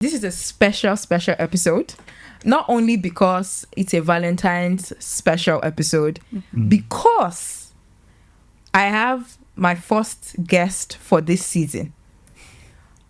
This is a special episode. Not only because it's a Valentine's special episode, because I have my first guest for this season.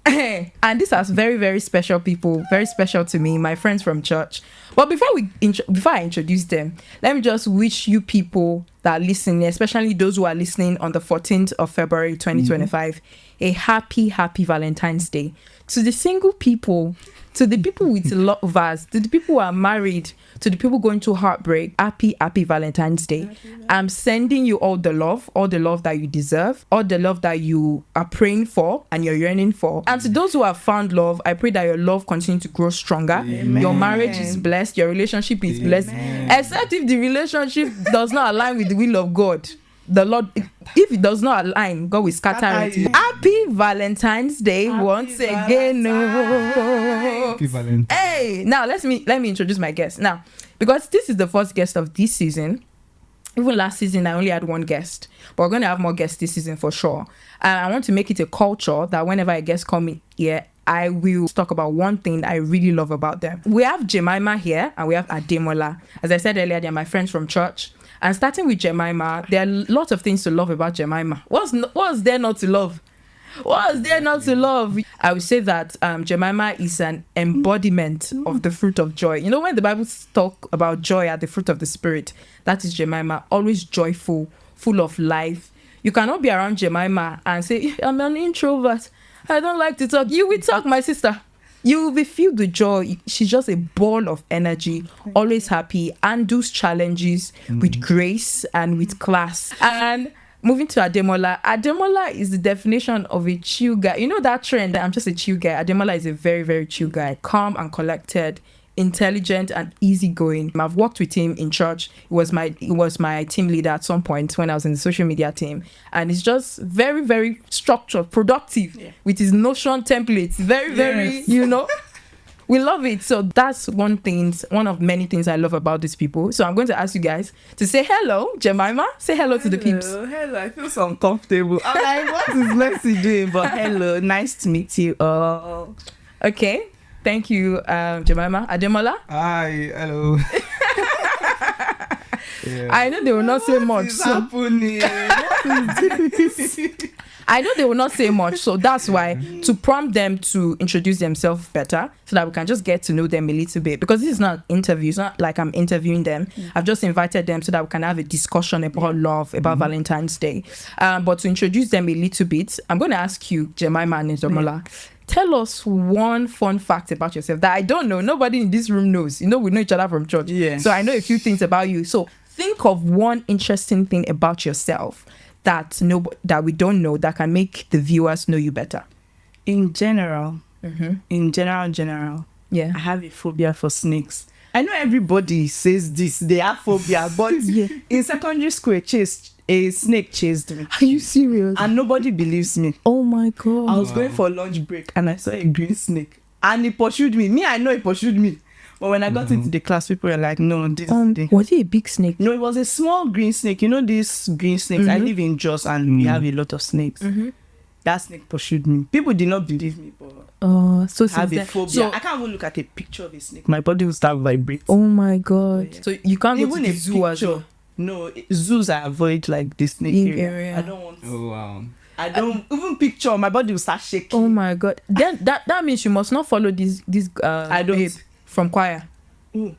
And these are very, very special people, very special to me, my friends from church. But before I introduce them, let me just wish you people that are listening, especially those who are listening on the 14th of February 2025, a happy Valentine's Day. To the single people, to the people with lovers, to the people who are married, to the people going through heartbreak, happy Valentine's Day. I'm sending you all the love that you deserve, all the love that you are praying for and you're yearning for. And to those who have found love, I pray that your love continue to grow stronger. Amen. Your marriage is blessed, your relationship is blessed, except if the relationship does not align with the will of God. The Lord, if it does not align, God will scatter it. Happy Valentine's Day once again. Happy Valentine's. Hey, now let me introduce my guest. Now, because this is the first guest of this season. Even last season, I only had one guest, but we're going to have more guests this season for sure. And I want to make it a culture that whenever a guest comes here, I will talk about one thing that I really love about them. We have Jemimah here and we have Ademola. As I said earlier, they're my friends from church. And starting with Jemimah, there are lots of things to love about Jemimah. What's there not to love? What's there not to love? I would say that Jemimah is an embodiment of the fruit of joy. You know, when the Bible talk about joy at the fruit of the Spirit, that is Jemimah, always joyful, full of life. You cannot be around Jemimah and say, I'm an introvert, I don't like to talk. You will talk, my sister. You will be filled with joy. She's just a ball of energy, always happy, handles challenges with grace and with class. And moving to Ademola. Ademola is the definition of a chill guy. You know that trend that I'm just a chill guy? Ademola is a very, very chill guy. Calm and collected, intelligent and easygoing. I've worked with him in church. He was my team leader at some point when I was in the social media team. And he's just very, very structured, productive with his Notion templates. Very, very, we love it. So that's one of many things I love about these people. So I'm going to ask you guys to say hello. Jemimah, say hello to the peeps. Hello, I feel so uncomfortable. I'm like, what is Leslie doing? But hello, nice to meet you all. Okay. Thank you, Jemimah. Ademola? Hi, hello. I know they will not say much. I know they will not say much, so that's why to prompt them to introduce themselves better so that we can just get to know them a little bit. Because this is not an interview. It's not like I'm interviewing them. I've just invited them so that we can have a discussion about love, about Valentine's Day. But to introduce them a little bit, I'm going to ask you, Jemimah and Ademola, tell us one fun fact about yourself that I don't know. Nobody in this room knows. We know each other from church. Yeah. So I know a few things about you. So think of one interesting thing about yourself that we don't know that can make the viewers know you better. In general, I have a phobia for snakes. I know everybody says this, they have phobia, but in secondary school, a snake chased me. Are you serious? And nobody believes me. Oh my God. I was going for lunch break and I saw a green snake and it pursued me. I know it pursued me. But when I got into the class, people were like, no, this thing. Was it a big snake? No, it was a small green snake. You know these green snakes? I live in Jos and we have a lot of snakes. That snake pursued me. People did not believe me, but so I have a phobia. So I can't even look at a picture of a snake. My body will start vibrating. Oh my God. So you can't go to the zoo as well? No, zoos I avoid, like the snake area. I don't want to. Oh wow. I don't even picture, my body will start shaking. Oh my God. Then that means you must not follow this I don't. Babe from choir. Ooh.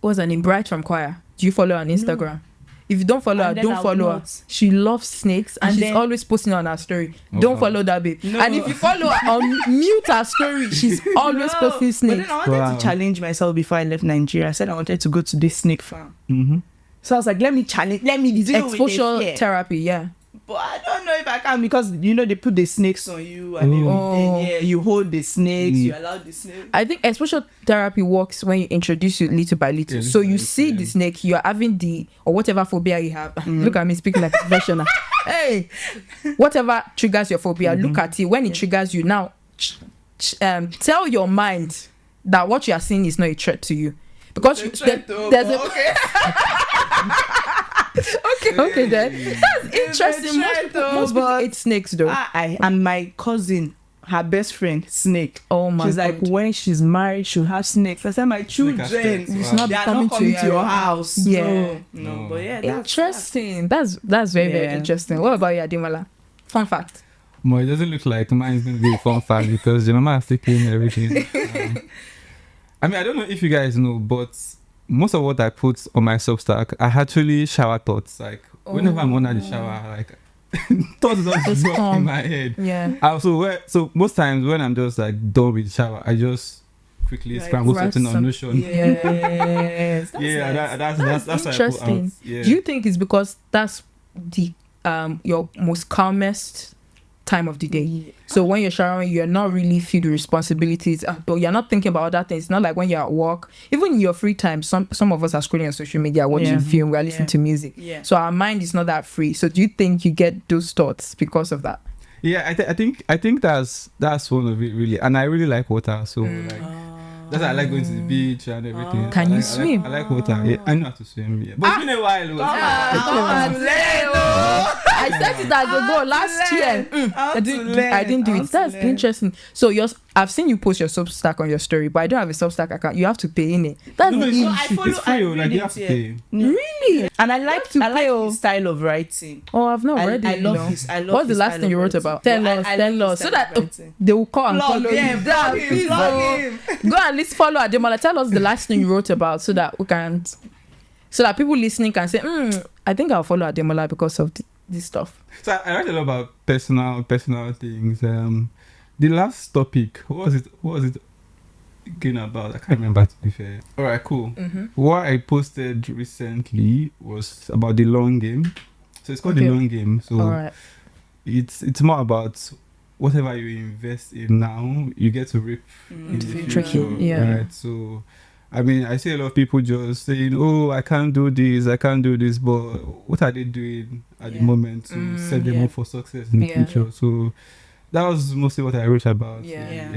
What's her name? Bright from choir. Do you follow her on Instagram? No. If you don't follow her, don't follow her. She loves snakes and she's always posting on her story. Don't follow that babe. No. And if you follow her on mute her story, she's always posting snakes. But then I wanted to challenge myself before I left Nigeria. I said I wanted to go to this snake farm. So I was like, let me do exposure therapy, But I don't know if I can because they put the snakes on you and you hold the snakes, you allow the snakes. I think exposure therapy works when you introduce you little by little. So you see the snake, you are having or whatever phobia you have. Look at me speaking like a professional. Hey, whatever triggers your phobia, look at it. When it triggers you now, tell your mind that what you are seeing is not a threat to you. Because there's a okay then. That's interesting. Most people hate snakes though. And my cousin her best friend snake. Oh my she's God. like, when she's married, she'll have snakes. I said, my children, it's not they are coming not coming to to your house. Yeah. No. But yeah, interesting. That's very very interesting. What about you, Ademola? Fun fact. Well, it doesn't look like mine is going to be a fun fact because Jemimah has taken everything. I mean, I don't know if you guys know, but most of what I put on my Substack, I actually shower thoughts. Like, whenever I'm under the shower, like, thoughts just drop in my head. Yeah. So most times when I'm just like done with the shower, I just quickly scramble something on Notion. Yes. That's interesting. Yeah. Do you think it's because that's the your most calmest time of the day? So when you're showering, you're not really filled with responsibilities, but you're not thinking about other things. It's not like when you're at work, even in your free time, some of us are scrolling on social media, watching film, we're listening to music. So our mind is not that free. So do you think you get those thoughts because of that? Yeah, I think that's one of it really, and I really like water. So like that's why I like going to the beach and everything. Can you swim? I like water. Yeah, I know how to swim. Yeah, but it's been a while. I said it as a goal last year. I didn't do it. That's interesting. So I've seen you post your Substack on your story, but I don't have a Substack account. You have to pay in it. That's it's free. Like you have to pay. Really? And I like his style of writing. Oh, I've not read it. I love his What's the last thing you wrote about? Tell us, so that they will call and follow you. Go and let's follow Ademola. Tell us the last thing you wrote about, so that we can, so that people listening can say, I think I'll follow Ademola because of this stuff. So I write a lot about personal things. The last topic, what was it again about? I can't remember, to be fair. All right, cool. What I posted recently was about the long game. So it's called the long game. So it's more about whatever you invest in now, you get to reap in the future. Right? So I mean, I see a lot of people just saying, oh, I can't do this, but what are they doing at the moment to set them up for success in the future? So that was mostly what I wrote about.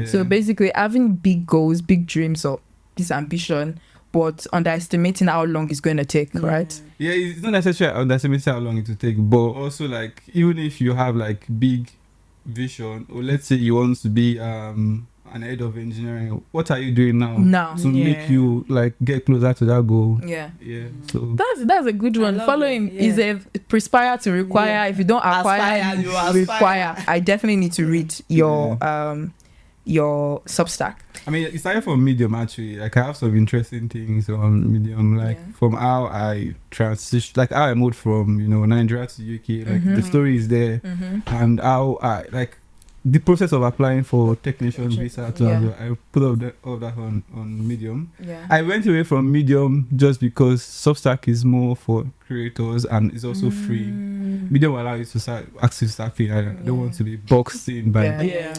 So basically having big goals, big dreams, or this ambition, but underestimating how long it's going to take, right? Yeah, it's not necessarily underestimating how long it will take, but also like, even if you have like big vision, or let's say you want to be an head of engineering, what are you doing now to make you like get closer to that goal? So that's a good one. Following is a perspire to require. If you don't acquire, you require. I definitely need to read your Substack. I mean, it started from Medium actually. Like, I have some interesting things on Medium, like from how I transition, like how I moved from Nigeria to UK. Like the story is there, and how I like the process of applying for technician visa. I put all that on Medium. I went away from Medium just because Substack is more for creators and it's also free. Medium will allow you to start paying. I don't want to be boxed in by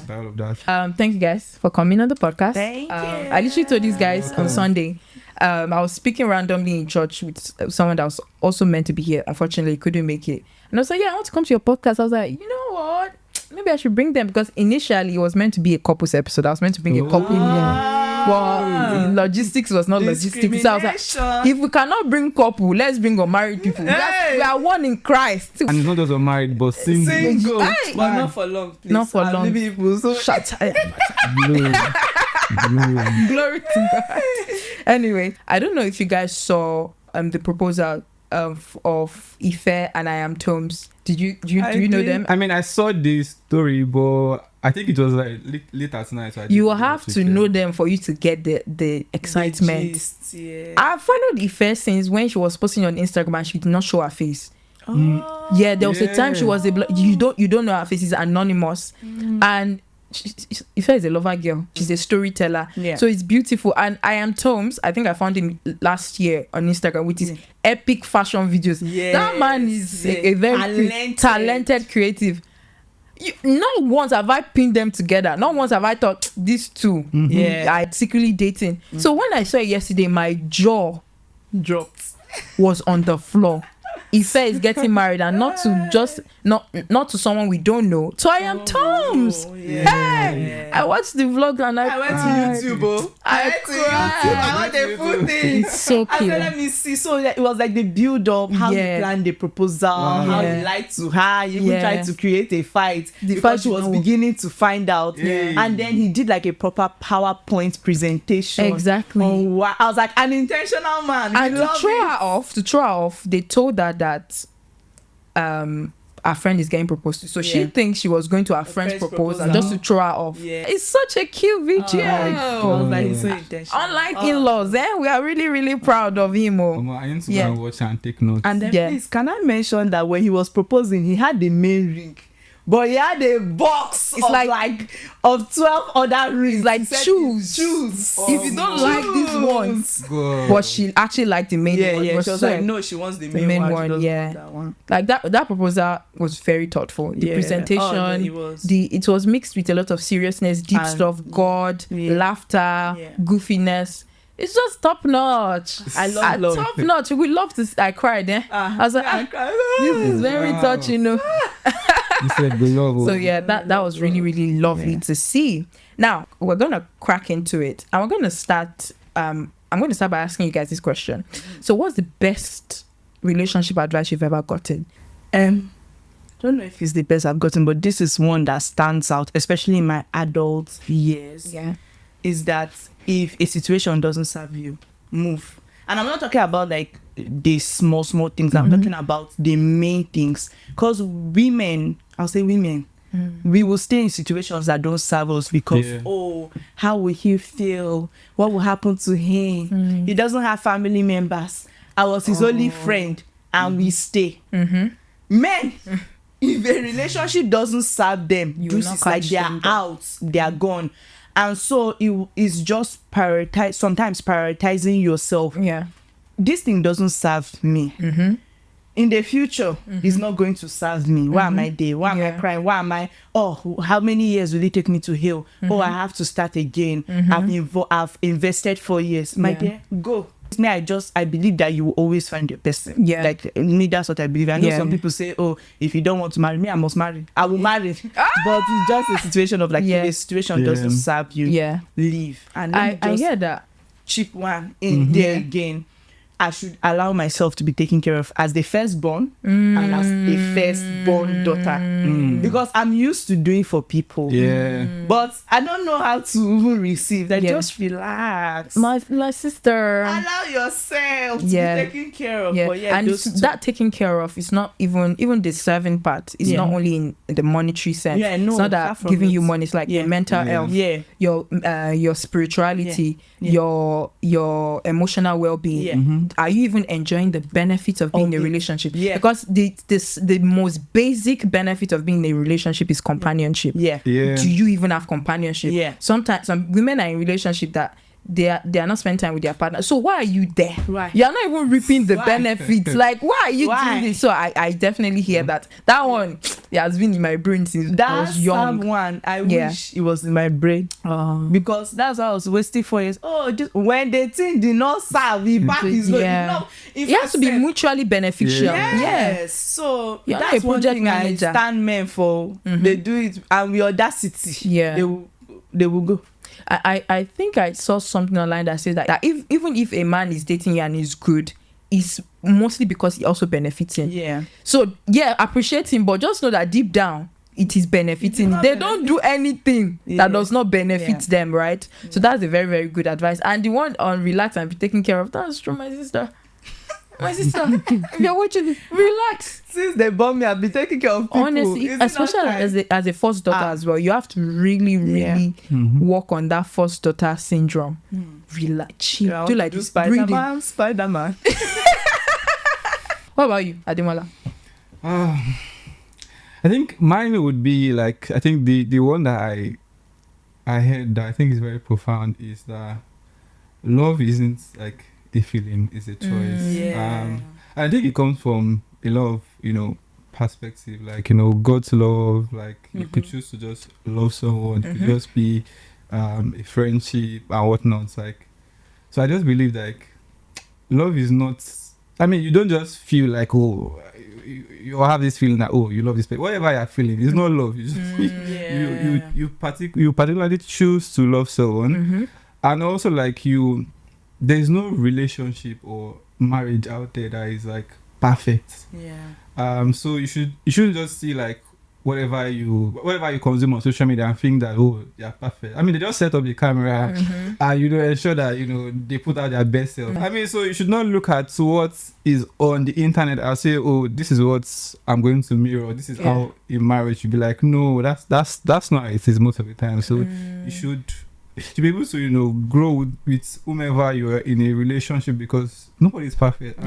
all of that. Thank you guys for coming on the podcast. Thank you. I literally told these guys on Sunday. I was speaking randomly in church with someone that was also meant to be here. Unfortunately, couldn't make it. And I was like, I want to come to your podcast. I was like, you know what? Maybe I should bring them, because initially it was meant to be a couples episode. I was meant to bring a couple in. Well, logistics was not logistics. So I was like, if we cannot bring couple, let's bring unmarried people. We are one in Christ. And it's not just unmarried, but single. But not for long, please. Not for long. People, so shut up. Glory to God. Anyway, I don't know if you guys saw the proposal of Ife and I Am Tomes. Do you know them? I mean, I saw this story, but I think it was like late at night. So you will have to know them for you to get the excitement. I followed Ife since when she was posting on Instagram and she did not show her face. There was a time she was you don't know her face, is anonymous, and Ife is a lover girl. She's a storyteller. So it's beautiful. And I Am Tomes, I think I found him last year on Instagram with his epic fashion videos. That man is a very talented creative. Not once have I pinned them together. Not once have I thought these two are secretly dating. So when I saw it yesterday, my jaw dropped, was on the floor. Ife is getting married, and not to someone we don't know. So I am Tom's. Hey, I watched the vlog and I went to YouTube. I want the full thing. It's so cute. Let me see. So it was like the build up, how he planned the proposal, how he lied to her, he even tried to create a fight because she was beginning to find out. And then he did like a proper PowerPoint presentation. Exactly. I was like, an intentional man. And to throw her off, they told her that our friend is getting proposed to. So she thinks she was going to her friend's proposal just to throw her off. It's such a cute video. So intentional. Unlike in-laws, we are really, really proud of him. I need to go and watch and take notes. And then please, can I mention that when he was proposing, he had the main ring, but he had a box of 12 other rings. Like choose. If you don't like these ones. But she actually liked the main one. She was like, no, she wants the main one. That one. Like that proposal was very thoughtful. The presentation, it was mixed with a lot of seriousness, deep stuff, God, laughter, goofiness. It's just top notch. I love top notch. We love this. I cried. I was like, this is very touching. You said so that was really, really lovely to see. Now we're gonna crack into it, and we're gonna start. I'm going to start by asking you guys this question. So, what's the best relationship advice you've ever gotten? I don't know if it's the best I've gotten, but this is one that stands out, especially in my adult years. Is that if a situation doesn't serve you, move. And I'm not talking about like the small things. I'm talking about the main things. Because women, I'll say women, we will stay in situations that don't serve us because, how will he feel? What will happen to him? He doesn't have family members. I was his only friend, and we stay. Men, if a relationship doesn't serve them, it's like they are out, they are gone. And so it's just sometimes prioritizing yourself. This thing doesn't serve me. In the future, it's not going to serve me. Why am I there? Why am I crying? Why am I? How many years will it take me to heal? I have to start again. I've invested 4 years. My dear, go. Me, I believe that you will always find your person. Like me, that's what I believe. I know some people say, if you don't want to marry me, I must marry. I will marry. But it's just a situation of like, if a situation doesn't serve you, leave. And I hear that. Cheap one in there again. I should allow myself to be taken care of as the firstborn and as a firstborn daughter. Because I'm used to doing for people. But I don't know how to even receive. Just relax. My sister. Allow yourself to be taken care of. But and that taking care of is not even the serving part. It's not only in the monetary sense. It's not that giving you money. It's like your mental health, your spirituality, your emotional well-being. Are you even enjoying the benefits of being in a relationship? Because the most basic benefit of being in a relationship is companionship. Do you even have companionship? Sometimes some women are in relationship that they are not spending time with their partner. So why are you there? You're not even reaping the benefits. Like, why are you doing this? So I definitely hear that one has been in my brain since I was young. That one I wish it was in my brain, because that's why I was wasting 4 years. Just when the thing did not serve, he back his load. It has to be mutually beneficial. So that's one thing I stand men for. They do it, and with audacity, they will go. I think I saw something online that says that even if a man is dating you and is good, it's mostly because he also benefits him. So appreciate him, but just know that deep down it is benefiting. They don't do anything that does not benefit them, right? So that's a very, very good advice. And the one on relax and be taken care of, that's true, my sister. My sister, if you're watching, relax. Since they born me, I've been taking care of people. Honestly, especially as a first daughter as well, you have to really, really work on that first daughter syndrome. Relax, do like this Spider-Man. What about you, Ademola? I think mine would be like, I think the one that I heard that I think is very profound is that love isn't like a feeling, is a choice. I think it comes from a lot of perspective, like God's love, like you could choose to just love someone, it could just be a friendship and whatnot. Like, so I just believe like love is not I mean, you don't just feel like, oh, you have this feeling that, oh, you love this person. Whatever you're feeling, it's not love. You, just, you particularly choose to love someone. And also, like, there's no relationship or marriage out there that is like perfect. So you shouldn't just see like whatever you consume on social media and think that, oh, you're perfect. I mean, they just set up the camera and ensure that they put out their best self. I mean, so you should not look at what is on the internet and say, oh, this is what I'm going to mirror, this is how in marriage should be. Like, no, that's not how it is most of the time. So you should be able to grow with whomever you're in a relationship, because nobody's perfect.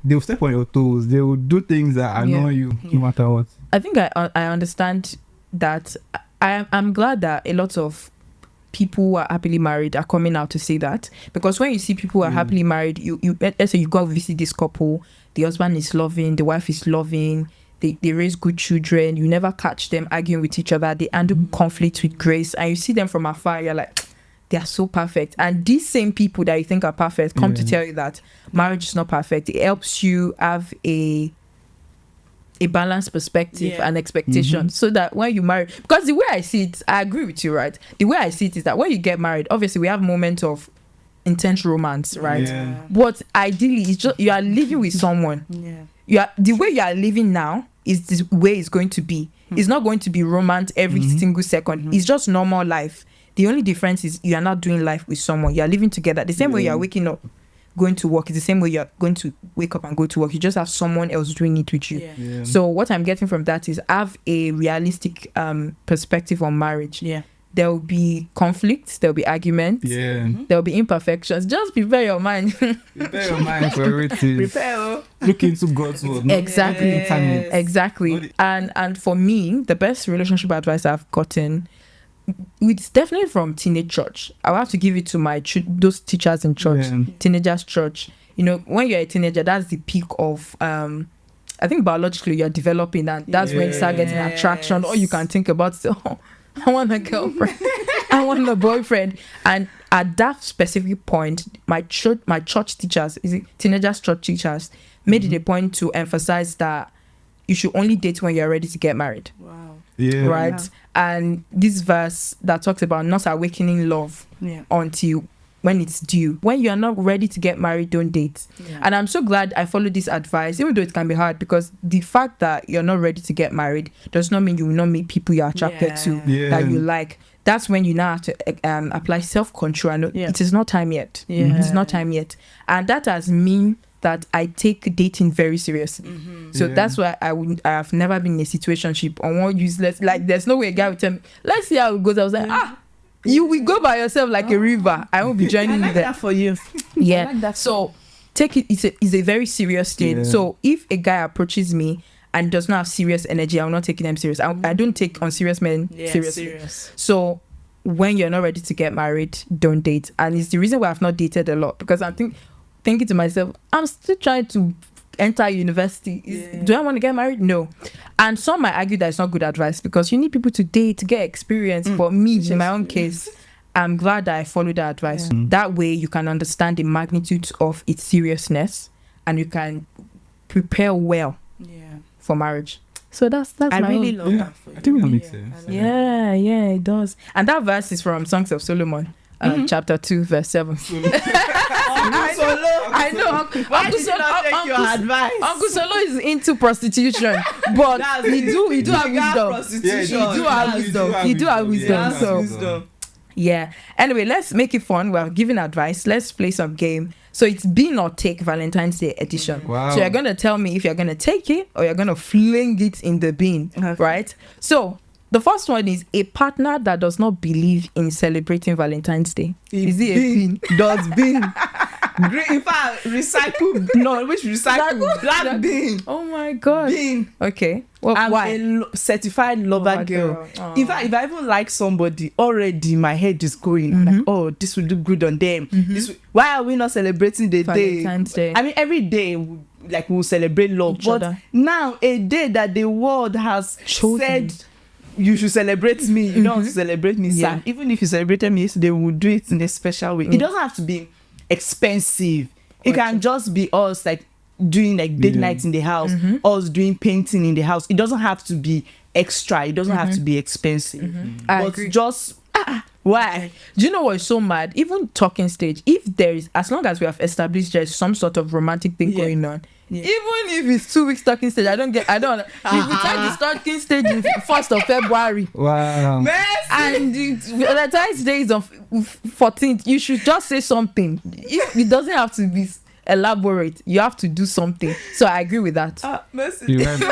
They'll step on your toes. They will do things that annoy you no matter what. I think I understand that. I'm glad that a lot of people who are happily married are coming out to say that, because when you see people who are happily married, let's say you go visit this couple, the husband is loving, the wife is loving, they raise good children, you never catch them arguing with each other, they handle conflict with grace, and you see them from afar, you're like, they are so perfect. And these same people that you think are perfect come to tell you that marriage is not perfect. It helps you have a balanced perspective and expectation, so that when you marry, because the way I see it, I agree with you, right? The way I see it is that when you get married, obviously we have moments of intense romance, right? But ideally, it's just you are living with someone. The way you are living now is the way it's going to be. It's not going to be romance every single second. It's just normal life. The only difference is you are not doing life with someone. You are living together. The same way you are waking up, going to work, is the same way you are going to wake up and go to work. You just have someone else doing it with you. So what I'm getting from that is have a realistic perspective on marriage. There will be conflicts, there will be arguments, there will be imperfections. Just prepare your mind. Prepare your mind for everything. Look into God's word. Exactly. And for me, the best relationship advice I've gotten, it's definitely from teenage church. I'll have to give it to those teachers in church, teenagers church. When you're a teenager, that's the peak of I think biologically you're developing, and that's when you start getting attraction. All you can think about is, oh, I want a girlfriend, I want a boyfriend. And at that specific point, my church teachers, teenagers church teachers, made it a point to emphasize that you should only date when you're ready to get married. Right? And this verse that talks about not awakening love until when it's due. When you're not ready to get married, don't date. And I'm so glad I followed this advice, even though it can be hard, because the fact that you're not ready to get married does not mean you will not meet people you're attracted to that you like. That's when you now have to apply self-control. And it is not time yet. It's not time yet. And that has mean that I take dating very seriously. So that's why I have never been in a situationship on one useless, like there's no way a guy would tell me, let's see how it goes. I was like, you will go by yourself like a river. I won't be joining you there. That for you. I like that. So take it, it's a very serious thing. So if a guy approaches me and does not have serious energy, I'm not taking them serious. I don't take unserious men seriously. So when you're not ready to get married, don't date. And it's the reason why I've not dated a lot, because I'm thinking to myself, I'm still trying to enter university. Do I want to get married? No. And some might argue that it's not good advice, because you need people to date to get experience. For me, in my own case, I'm glad that I followed that advice. That way you can understand the magnitude of its seriousness, and you can prepare well for marriage. So that's I really love that for you. I think that makes sense. Yeah, it does. And that verse is from Songs of Solomon, chapter 2, verse 7. I know. Uncle Solo is into prostitution, but he do have wisdom. He do have wisdom. So yeah. Anyway, let's make it fun. We're giving advice. Let's play some game. So it's Bean or Take Valentine's Day edition. Wow. So you're gonna tell me if you're gonna take it or you're gonna fling it in the bin, right? So the first one is a partner that does not believe in celebrating Valentine's Day. Is it a bean? Does bean? Green, in fact, recycle. No, which recycle? Black bean. Oh my God. Bean. Okay. Well, I'm why? a certified lover girl. In fact, if I even like somebody, already my head is going like, oh, this will look good on them. Why are we not celebrating the Valentine's Day? I mean, every day, like, we'll celebrate love. But now, a day that the world has said, you should celebrate me. You don't want to celebrate me, sir. Even if you celebrated me yesterday, we'll do it in a special way. It doesn't have to be expensive. It can just be us, like, doing like date nights in the house, us doing painting in the house. It doesn't have to be extra. It doesn't have to be expensive. I But agree. just why? Do you know what is so mad? Even talking stage, if there is, as long as we have established there's some sort of romantic thing going on, even if it's 2 weeks talking stage, I don't. If we start the talking stage in 1st of February, Wow. and the Valentine's Day is on 14th, you should just say something. It doesn't have to be elaborate. You have to do something. So I agree with that. Mercy. You went-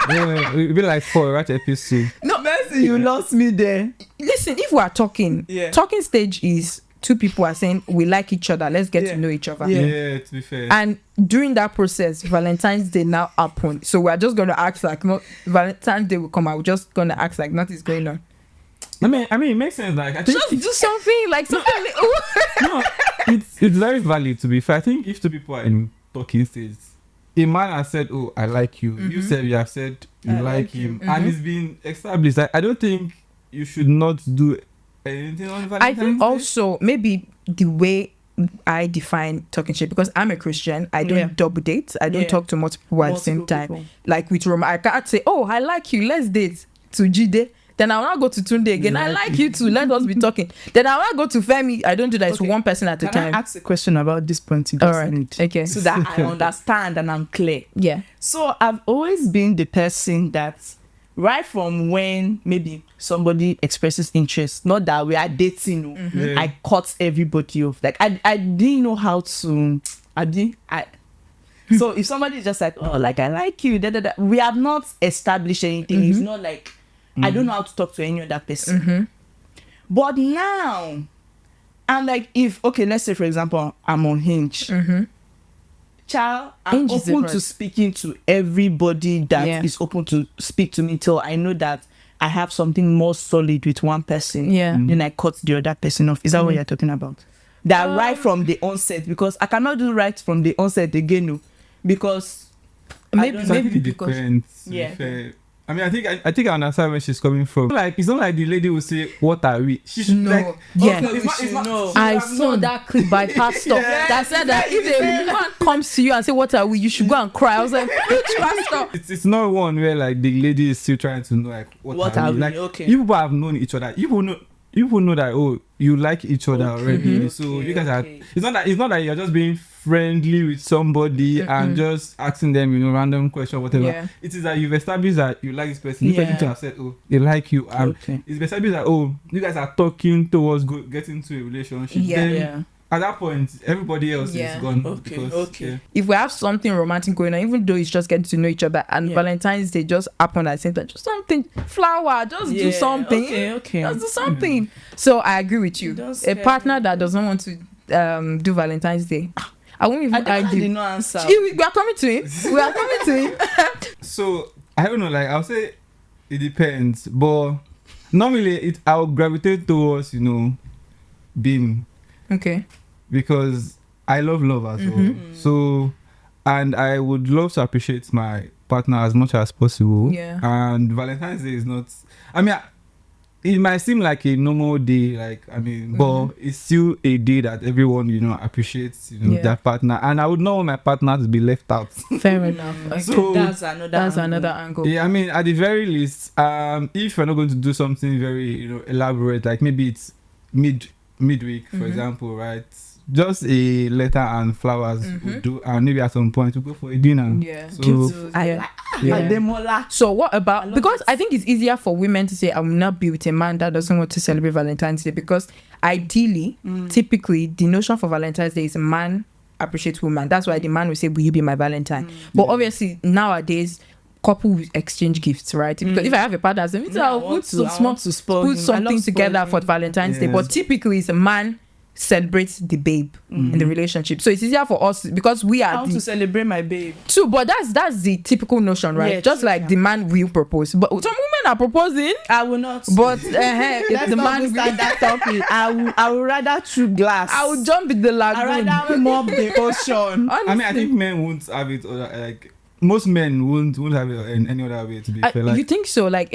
Yeah, it'll be like 4 right episode. No, Mercy, you lost me there. listen, if we are talking, talking stage is 2 people are saying we like each other, let's get to know each other. Yeah, to be fair. And during that process, Valentine's Day now happened. So we're just gonna act like not Valentine's Day will come out. We're just gonna act like nothing's going on. I mean, it makes sense. Like, I think Just do something like something. no, it's very valid. To be fair, I think if 2 people are in talking stage, a man has said, "Oh, I like you." You said you have said you like him, and it's been established. I don't think you should not do anything on Valentine's I think Day. also maybe the way I define talking shit, because I'm a Christian, I don't double date. I don't talk to multiple people at the same time. Like with Roma, I can't say, "Oh, I like you, let's date," to Jide. Then I will not go to Tunde again. I like you too. Let us be talking. Then I will not go to Femi. I don't do that. It's one person at a time. Can I ask a question about this point you just made? Okay. So that I understand and I'm clear. Yeah. So I've always been the person that right from when maybe somebody expresses interest, not that we are dating, I cut everybody off. Like I didn't know how to. So if somebody is just like, oh, like I like you, we have not established anything. It's not like I don't know how to talk to any other person. But now, I'm like, if let's say for example, I'm on Hinge. Child, I'm Hinge is open different. to speaking to everybody that is open to speak to me till I know that I have something more solid with one person. Then I cut the other person off. Is that what you're talking about? That right from the onset, because I cannot do right from the onset again, no, because Maybe It because depends. To be fair. I mean, I think I understand where she's coming from. Like, it's not like the lady will say, "What are we?" She should No. I saw that clip by Pastor that said that if a woman comes to you and say, "What are we?" you should go and cry. I was like, "Which Pastor?" It's not one where like the lady is still trying to know like what are we? Like, you people have known each other. You people know that you like each other already. So you guys are. It's not that you're just being friendly with somebody and just asking them random question whatever. It is that you've established that you like this person. This person have said they like you. It's established that you guys are talking towards getting into a relationship. Then, at that point, everybody else is gone. If we have something romantic going on, even though it's just getting to know each other, and Valentine's Day just happen at the same time, just something, flower, just do something. Just do something. So I agree with you. A partner that doesn't want to do Valentine's Day, I won't even argue. Did not answer. We are coming to him. So I don't know. Like I'll say, it depends. But normally, I'll gravitate towards being. Okay. Because I love as well. So, and I would love to appreciate my partner as much as possible. Yeah. And Valentine's Day is not. I mean, it might seem like a normal day, but it's still a day that everyone appreciates their partner, and I would not want my partner to be left out. Fair enough. Okay. So that's another angle. Yeah, I mean, at the very least, if you're not going to do something very elaborate, like maybe it's midweek, for example, right? Just a letter and flowers would do, and maybe at some point to go for a dinner. Yeah. So Ademola. So what about, because I think it's easier for women to say I will not be with a man that doesn't want to celebrate Valentine's Day, because ideally, typically the notion for Valentine's Day is a man appreciates woman. That's why the man will say, "Will you be my Valentine?" But obviously nowadays couple will exchange gifts, right? Because if I have a partner, I'll put something together for Valentine's Day. But typically it's a man celebrates the babe in the relationship, so it's easier for us because we are to celebrate my babe too. But that's the typical notion, right? Just like the man will propose, but some women are proposing. I will not. But if the man start that topic, I will rather through glass. I will jump in the lagoon. I rather mob the ocean. I mean, I think men won't have it like most men won't have it in any other way, to be fair. Like, you think so? Like,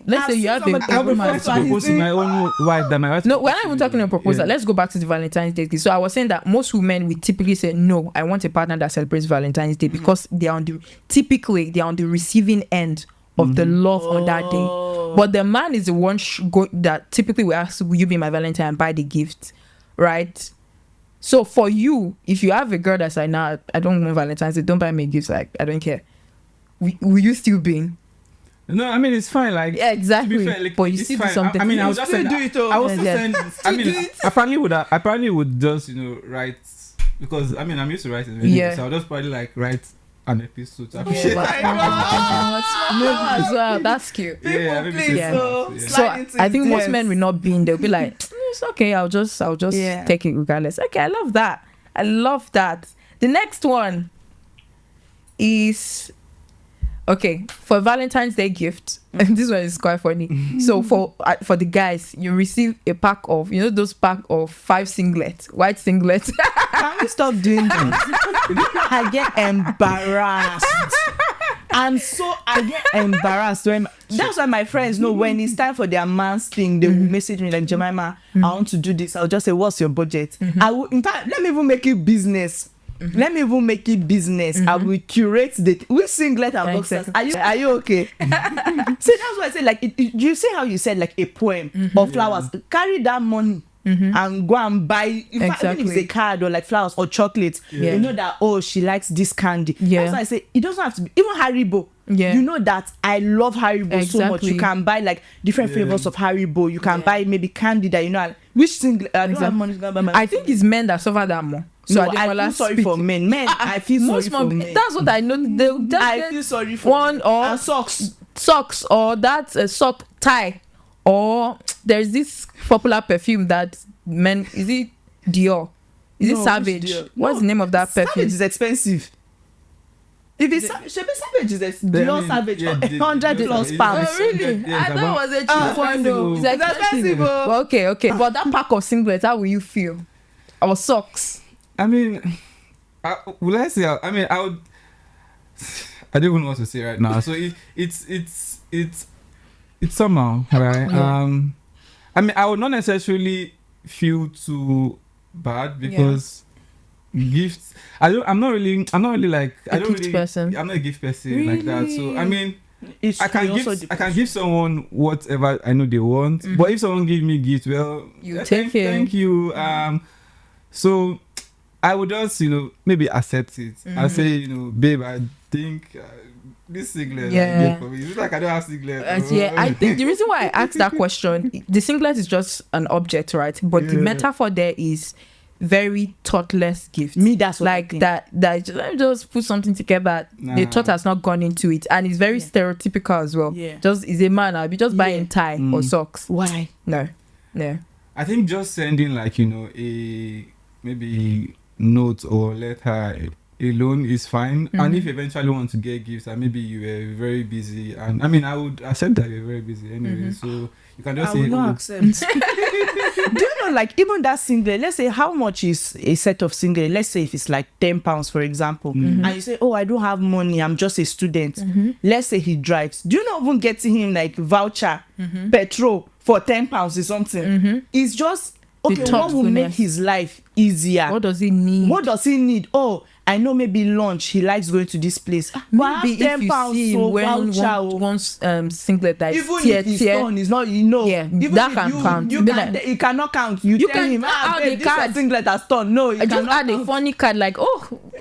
let's say you have I would prefer to propose to my own wife than my wife. No, we're not even talking about proposal. Let's go back to the Valentine's Day. So I was saying that most women will typically say, no, I want a partner that celebrates Valentine's Day because they're on the receiving end of the love on that day. But the man is the one that typically will ask, will you be my Valentine, and buy the gift, right? So for you, if you have a girl that's like, nah, I don't want Valentine's Day, don't buy me gifts, like, I don't care. Will you still be? No, I mean, it's fine. Like, yeah, exactly. To be fair, like, but you still do something. I mean, I was just saying, I was just saying, I mean, I probably would just, write, because, I mean, I'm used to writing. Anyway, so I'll just probably, like, write an episode to appreciate that's cute. So I think most men will not be in, they'll be like, it's okay, I'll just take it regardless. Okay, I love that. The next one is for Valentine's Day gift. And this one is quite funny. So for the guys, you receive a pack of those pack of 5 singlets, white singlets. Can we stop doing that? I get embarrassed. I get embarrassed when that's why my friends know when it's time for their man's thing, they will message me like, Jemimah, I want to do this. I'll just say, what's your budget? I will, in fact, let me even make it business. I will curate which singlet and boxers. Are you okay? See, that's why I say, like, you see how you said like a poem or flowers. Carry that money and go and buy. In fact, even if it's a card or like flowers or chocolates, you know that she likes this candy. That's why I say it doesn't have to be even Haribo. You know that I love Haribo so much. You can buy like different flavors of Haribo. You can buy maybe candy that which singlet. I don't have money to buy my. I think it's men that suffer that more. So I feel sorry for men. I feel sorry for men. That's what I know. I feel sorry for one or socks or that sock tie, or there's this popular perfume that men, is it Dior? Is it Savage? What's the name of that perfume? Savage is expensive. If it's Savage is Dior Savage, 100 plus pounds. Oh, really? I thought it was a cheap one though. It's expensive. Okay. But that pack of singlets, how will you feel? Or socks? I mean, will I say? I mean, I would. I don't even know what to say right now. So it's somehow right. I mean, I would not necessarily feel too bad because gifts. I'm not really like a gift person. I'm not a gift person like that. So I mean, I can give someone whatever I know they want. But if someone give me gift, well, thank you. So I would just, maybe accept it. I'll say, babe, I think this singlet is for me. It's like I don't have singlet. I think the reason why I asked that question, the singlet is just an object, right? But the metaphor there is very thoughtless gift. Me, that's what like that. Let me just put something together. The thought has not gone into it, and it's very stereotypical as well. Just is a man, I'll be just buying tie or socks. Why? No. I think just sending like a maybe note or letter alone is fine. And if you eventually want to get gifts and maybe you were very busy, and I mean I would accept that you're very busy anyway, so you can just say, accept. Do you know, like, even that singlet, let's say how much is a set of singlet? Let's say if it's like £10, for example, and you say, I don't have money, I'm just a student. Let's say he drives. Do you not even get him like voucher petrol for £10 or something? It's just what will make his life easier? What does he need? I know maybe lunch, he likes going to this place. Maybe if you see him wearing one singlet that is even if his turn is not, even that can count. It cannot count. You tell him, this singlet has turned. No, I just add a funny card like,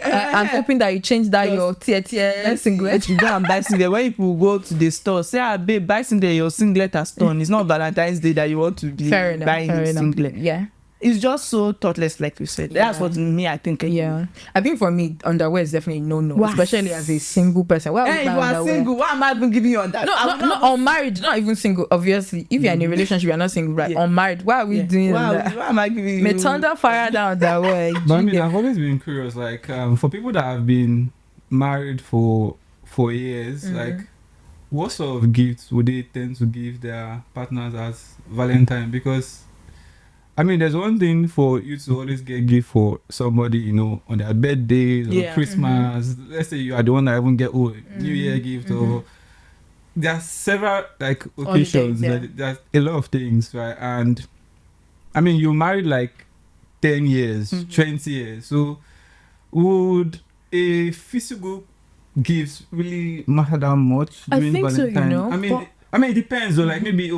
I'm hoping that you change that your tier singlet. You go and buy singlet. When people go to the store, say, babe, buy singlet, your singlet has torn. It's not Valentine's Day that you want to be buying a singlet. Yeah. It's just so thoughtless, like you said. That's what me, I think. Yeah. I think for me, underwear is definitely no. Especially as a single person. If you are single, why am I even giving you underwear? No, unmarried, not even single, obviously. If you're in a relationship, you're not single, right? Unmarried, why are we doing that? Why am I giving you? Me thunder fire down that way. But I mean, I've always been curious, like, for people that have been married for years, like, what sort of gifts would they tend to give their partners as Valentine? Because I mean, there's one thing for you to always get gift for somebody, you know, on their birthdays or Christmas. Let's say you are the one that even get New Year gift or there are several like occasions. There's a lot of things, right? And I mean, you married like 10 years, 20 years. So would a physical gift really matter that much during think Valentine's? so, you know. I mean, it depends. So like maybe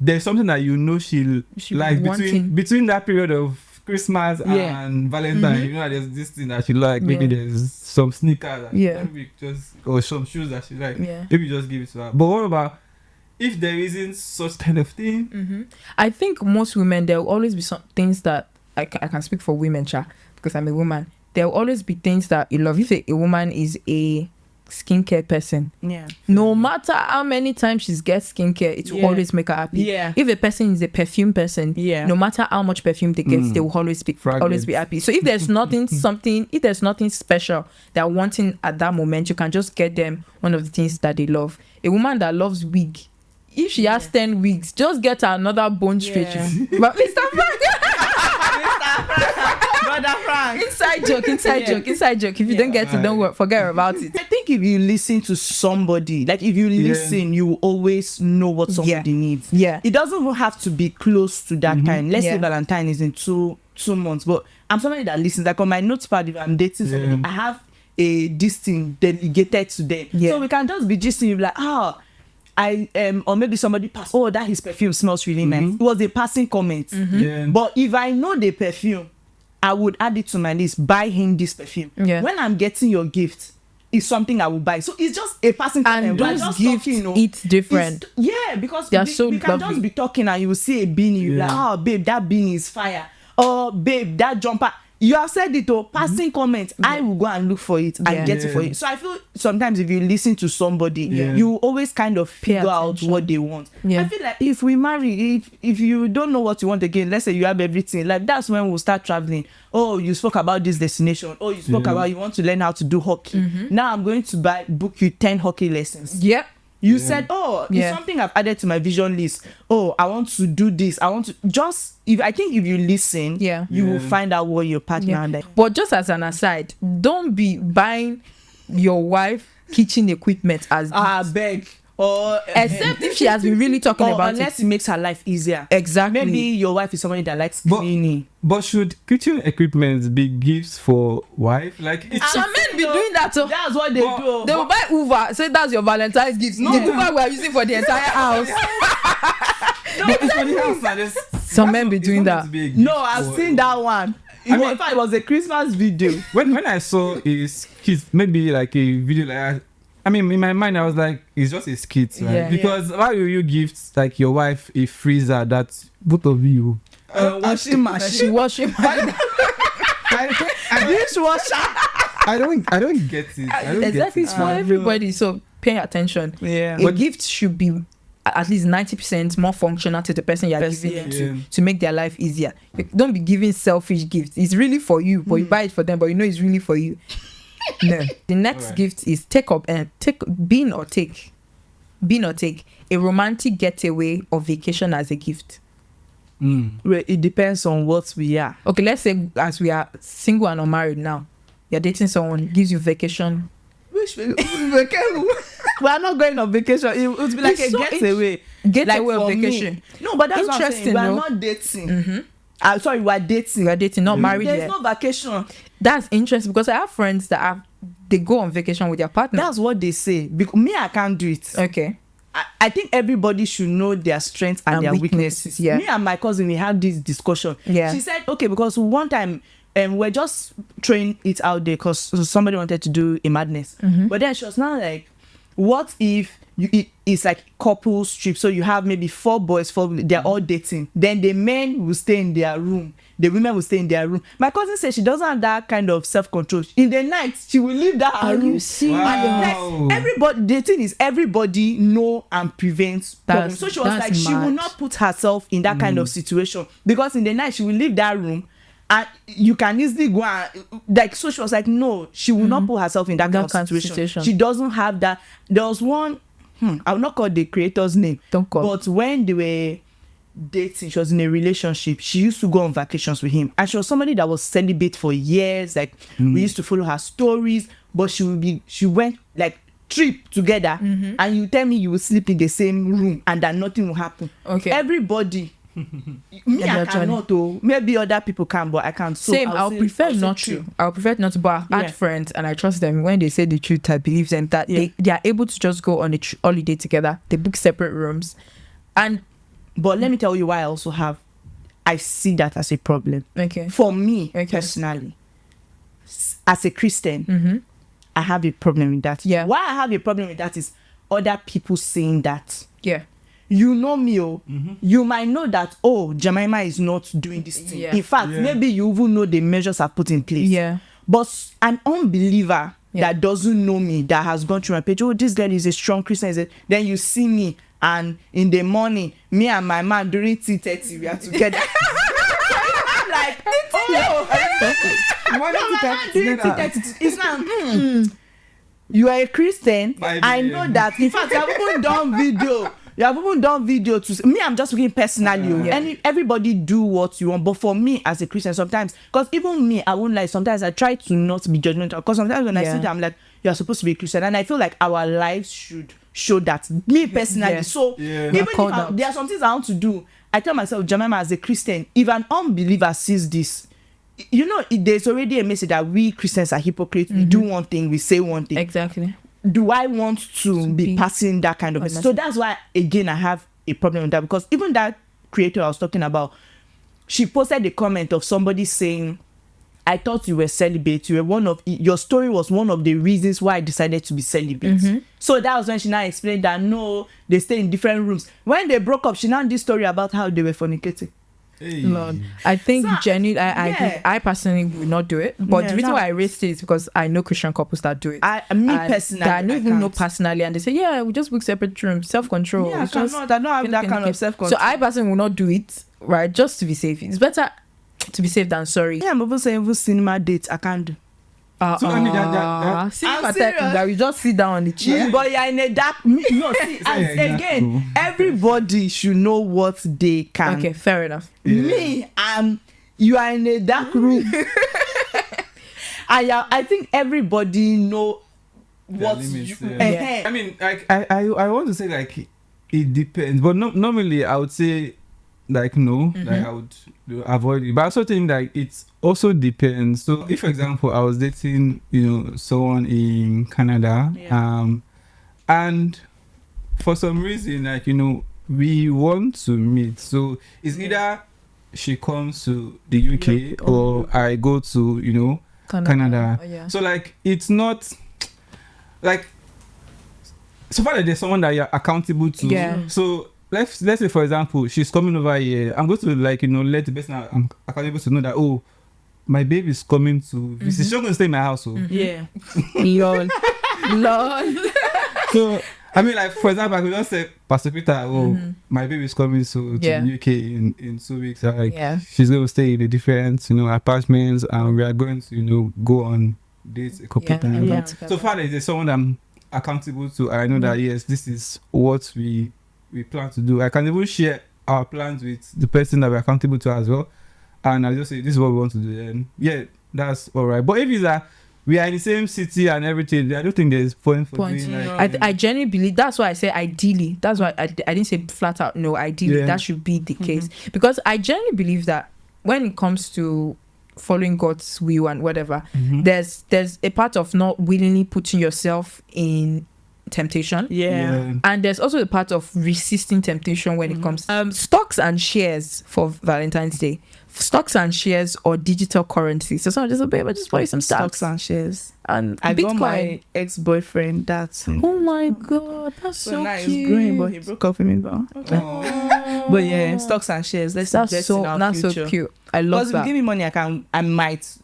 there's something that you know she'll like between that period of Christmas and Valentine. You know, there's this thing that she like. Maybe there's some sneakers that maybe just or some shoes that she like. Maybe just give it to her. But what about if there isn't such kind of thing? I think most women, there will always be some things that I can speak for women, because I'm a woman. There will always be things that you love. If a woman is a skincare person, no matter how many times she gets skincare, it will always make her happy. If a person is a perfume person, no matter how much perfume they get, they will always be happy. So if there's nothing if there's nothing special they're wanting at that moment, you can just get them one of the things that they love. A woman that loves wig, if she has 10 wigs, just get her another bone stretcher. But Mr. Frank, Brother Frank, inside joke. If you don't get it, don't worry, forget about it. I think if you listen to somebody, like if you listen, you will always know what somebody needs. It doesn't even have to be close to that time. Let's say Valentine is in 2 months, but I'm somebody that listens. Like on my notepad, if I'm dating somebody, I have this thing dedicated to them. So we can just be gisting, like, or maybe somebody passed, that his perfume smells really nice. It was a passing comment. But if I know the perfume, I would add it to my list. Buy him this perfume. When I'm getting your gift, it's something I will buy. So it's just a passing comment. And those gifts, it's different. Because we can just be talking and you will see a beanie. You're like, babe, that beanie is fire. Oh, babe, that jumper. You have said it, passing comments. I will go and look for it and get it for you. So I feel sometimes if you listen to somebody, you always kind of figure out what they want. I feel like if we marry, if you don't know what you want again, let's say you have everything, like that's when we'll start traveling. Oh, you spoke about this destination. Oh, you spoke about you want to learn how to do hockey. Now I'm going to book you 10 hockey lessons. You said, it's something I've added to my vision list. Oh, I want to do this. I want to I think if you listen, you will find out what your partner likes. But just as an aside, don't be buying your wife kitchen equipment as beg. Except if she has been really talking about unless it makes her life easier. Exactly. Maybe your wife is somebody that likes cleaning. But should kitchen equipment be gifts for wife? Like some men be doing that too. That's what they do. They will buy Uber, say that's your Valentine's gift. The Uber we are using for the entire house. It's for the house. Some men be doing that. No, I've seen that one. In fact, it was a Christmas video. When I saw his kids, maybe like a video like that, I mean, in my mind, I was like, it's just a skit, right? Because why will you gift like your wife a freezer that both of you? Washing machine. Dishwasher. I don't get it. Exactly, it's for everybody. So pay attention. A gift should be at least 90% more functional to the person you're giving it to make their life easier. Don't be giving selfish gifts. It's really for you, but you buy it for them, but you know it's really for you. No. The next gift is take bean or take a romantic getaway or vacation as a gift. Well, it depends on what we are. Okay, let's say as we are single and unmarried now, you're dating someone, gives you vacation. Which vacation? We are not going on vacation. It would be like it's a getaway. Getaway or vacation. No, but that's interesting. We are not dating. Sorry, we are dating. We are dating, not married yet. There's no vacation. That's interesting because I have friends that they go on vacation with their partner. That's what they say. Me, I can't do it. Okay. I think everybody should know their strengths and their weaknesses. Me and my cousin, we had this discussion. She said, okay, because one time we're just throwing it out there because somebody wanted to do a madness. But then she was now like, what if it's like couples trip? So you have maybe 4 boys, they're all dating. Then the men will stay in their room. The women will stay in their room. My cousin said she doesn't have that kind of self-control. In the night, she will leave that room. You see, everybody, the thing is, everybody know and prevents problems. So she was like, she will not put herself in that kind of situation because in the night she will leave that room. And you can easily go and like. So she was like, no, she will not put herself in that kind of situation. She doesn't have that. There was one. I will not call the creator's name. Don't call. But when they were dating, she was in a relationship, she used to go on vacations with him, and she was somebody that was celibate for years. Like we used to follow her stories, but she went like trip together, and you tell me you will sleep in the same room and that nothing will happen. Okay, everybody. Me, I cannot. Maybe other people can, but I can't. So same. I'll prefer not to. I'll prefer not to. But I had friends, and I trust them when they say the truth. I believe them that they are able to just go on a holiday together. They book separate rooms, but let me tell you why I see that as a problem. Okay. For me personally, as a Christian, I have a problem with that. Yeah. Why I have a problem with that is other people saying that. Yeah. You know me, you might know that, Jemimah is not doing this thing. In fact, maybe you even know the measures I've put in place. Yeah. But an unbeliever that doesn't know me, that has gone through my page, this girl is a strong Christian, then you see me, and in the morning, me and my man during 3:30, we are together. I'm like, it's not. You are a Christian. I know that. In fact, you have even done video. To me. I'm just looking personally. Everybody do what you want, but for me as a Christian, sometimes, because even me, I won't lie. Sometimes I try to not be judgmental, because sometimes when I see that, I'm like, you are supposed to be a Christian, and I feel like our lives should show that. Me personally. So even if there are some things I want to do, I tell myself, Jemimah, as a Christian, if an unbeliever sees this, there's already a message that we Christians are hypocrites. We do one thing, we say one thing. Exactly. Do I want to be passing that kind of message? So that's why, again, I have a problem with that, because even that creator I was talking about, she posted a comment of somebody saying, I thought you were celibate. Your story was one of the reasons why I decided to be celibate. So that was when she now explained that no, they stay in different rooms. When they broke up, she now did this story about how they were fornicating. Hey. Lord, I think I personally would not do it, but the reason why I raised it is because I know Christian couples that do it. Personally, I don't even know personally, and they say, we just book separate rooms, self-control. Yeah, I don't have that kind of self-control. So I personally will not do it, right? Just to be safe. It's better to be safe than sorry. Yeah, I'm even saying cinema dates I can't do. So I mean that we just sit down on the chair. But you're in a dark. Again, everybody should know what they can. Okay, fair enough. Me, you are in a dark room. I think everybody know what limits, I mean, like I want to say like it depends, but normally I would say like no, like I would avoid it. But I also think like it also depends. So if, for example, I was dating, someone in Canada, and for some reason, like, we want to meet. So it's either she comes to the UK or I go to, Canada. Oh, yeah. So like it's not like so far that there's someone that you're accountable to. Yeah. So let's say, for example, she's coming over here. I'm going to let the person I'm accountable to know that my baby is coming to visit. She's not going to stay in my house. Yeah. Lord. So I mean, like, for example, I could just say, Pastor Peter, my baby is coming to the UK in 2 weeks. Like, she's going to stay in a different, apartments, and we are going to, go on dates a couple times. So far, there's someone I'm accountable to. I know that, yes, this is what we plan to do. I can even share our plans with the person that we're accountable to as well. And I just say, this is what we want to do. And that's all right. But if it's that we are in the same city and everything, I don't think there's point for doing like... I genuinely believe, that's why I say ideally. That's why I didn't say flat out, no, ideally, that should be the case. Because I genuinely believe that when it comes to following God's will and whatever, there's a part of not willingly putting yourself in temptation, and there's also the part of resisting temptation when it comes stocks and shares for Valentine's Day. Stocks and shares or digital currency. So someone just just buy some stocks and shares. And I Bitcoin. got my ex-boyfriend that. Oh my God, that's so now cute. He's growing, but he broke up with me. But yeah, stocks and shares. That's so cute. I love that. Because if you give me money, I might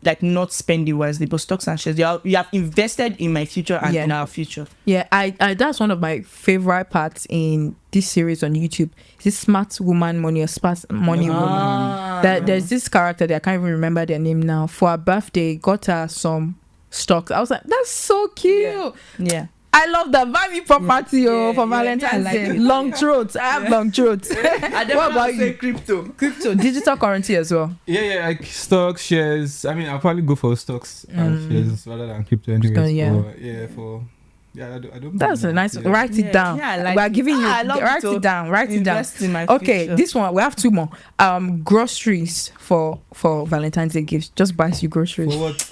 like not spend it wisely. But stocks and shares, you have invested in my future and in our future. Yeah, I that's one of my favorite parts in this series on YouTube. This smart woman money or smart money woman. That there's this character that I can't even remember their name now. For her birthday, got her some stocks. I was like, that's so cute. Yeah. I love that. Buy me property for Valentine's Day. Long throats. I have long throats. What about you? Crypto, digital currency as well. Yeah, like stocks, shares. I mean, I'll probably go for stocks and shares rather than crypto anyways. I don't. That's a nice. Write it down. We're giving you. Write it down. Write it down. Okay, this one we have 2 more. Groceries for Valentine's Day gifts. Just buy you groceries. For what?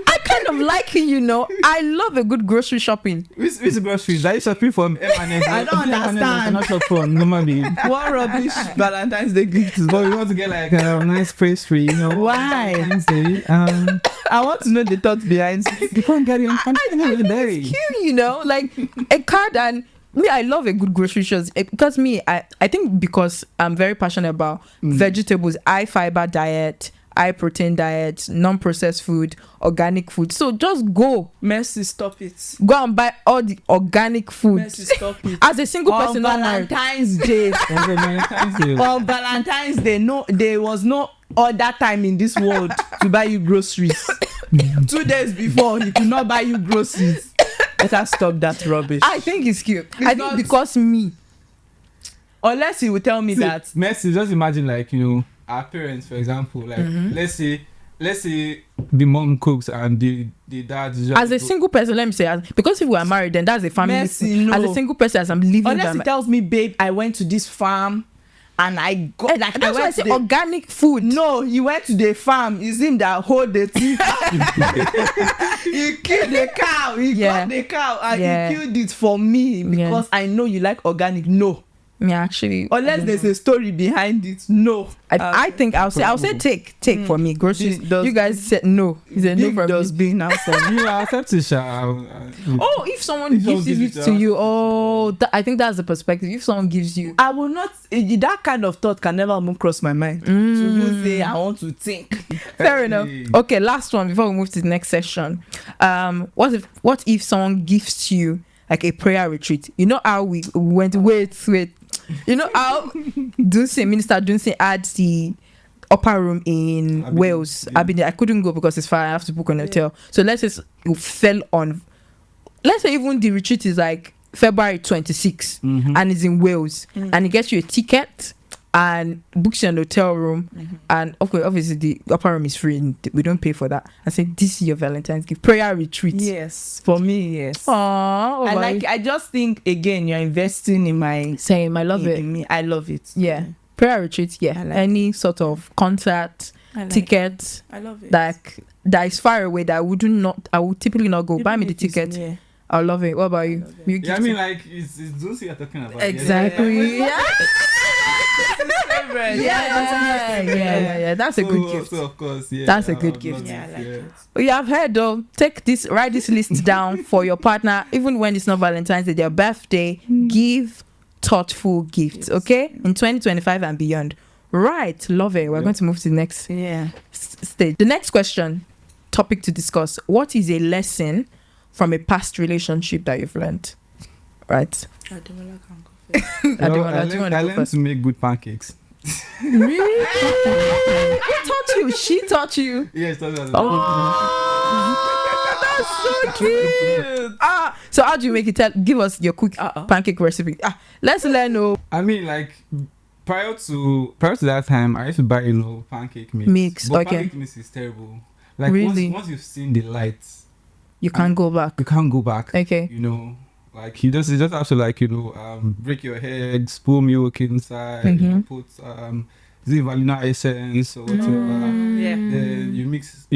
I kind of like it, I love a good grocery shopping. Which groceries? Are you shopping from M&S? I don't understand. Not shop from normally. What rubbish Valentine's Day gifts? But we want to get like a nice pastry, Why? Day. I want to know the thoughts behind it. You can't get it on It's cute, like a card. And me, I love a good grocery shows because I think because I'm very passionate about vegetables, high fiber diet, high protein diet, non-processed food, organic food. So just go. Mercy, stop it. Go and buy all the organic food. Mercy, stop it. As a single person on Valentine's Day. On Valentine's Day, no, there was no other time in this world to buy you groceries. 2 days before, he could not buy you groceries. Let us stop that rubbish. I think it's cute. I think because me. Unless he will tell me that. Mercy, just imagine like, our parents, for example, like let's say the mom cooks and the dad just as a single person, let me say, because if we are married, then that's a family. Mercy, no. As a single person, as I'm living, unless he tells me, babe, I went to this farm and I got like that's why I say organic food. No, he went to the farm. It's him that hold the thing. He killed the cow. He got the cow and he killed it for me because I know you like organic. No. Yeah, actually, unless there's a story behind it, no. I think I'll say take for me groceries. You guys said no. Is a no from me. Being outside. You accept it, if someone gives it to you, I think that's the perspective. If someone gives you, I will not. That kind of thought can never move across my mind. To say I want to think. Fair enough. Okay, last one before we move to the next session. What if someone gifts you like a prayer retreat? You know how we went. Wait. You know how Minister Dunsin had the upper room in Wales. Yeah. I couldn't go because it's far. I have to book an hotel. So let's say it fell on. Let's say even the retreat is like February 26 and it's in Wales and it gets you a ticket and books you an hotel room and obviously the upper room is free and we don't pay for that. I said this is your Valentine's gift prayer retreat. Yes, for me, yes. I just think again you're investing in my same. I love it. Me. I love it. Yeah, prayer retreat. Yeah, like any sort of concert, ticket. I love it. Like that is far away that I would typically not go. Buy me the ticket. Yeah. I love it. What about you? Yeah, I mean, like it's those you're talking about. Exactly. Yeah. Yeah. That's a good gift. So of course, yeah. That's a good gift. Yeah, I like it. You have heard though. Write this list down for your partner, even when it's not Valentine's Day, their birthday. Give thoughtful gifts, okay? In 2025 and beyond. Right, love it. We're going to move to the next stage. The next question, topic to discuss. What is a lesson from a past relationship that you've learned? Right. Ademola can go first. I learned to make good pancakes. Really? Who taught you? She taught you? Yes, that's so cute. So how do you make it? Give us your quick pancake recipe. Let's learn. I mean, like prior to that time, I used to buy pancake mix. But pancake mix is terrible. Like really? Once you've seen the lights, you can't go back. You can't go back. Okay. Like you just have to like break your eggs, pour milk inside, put vanilla essence or whatever. Then you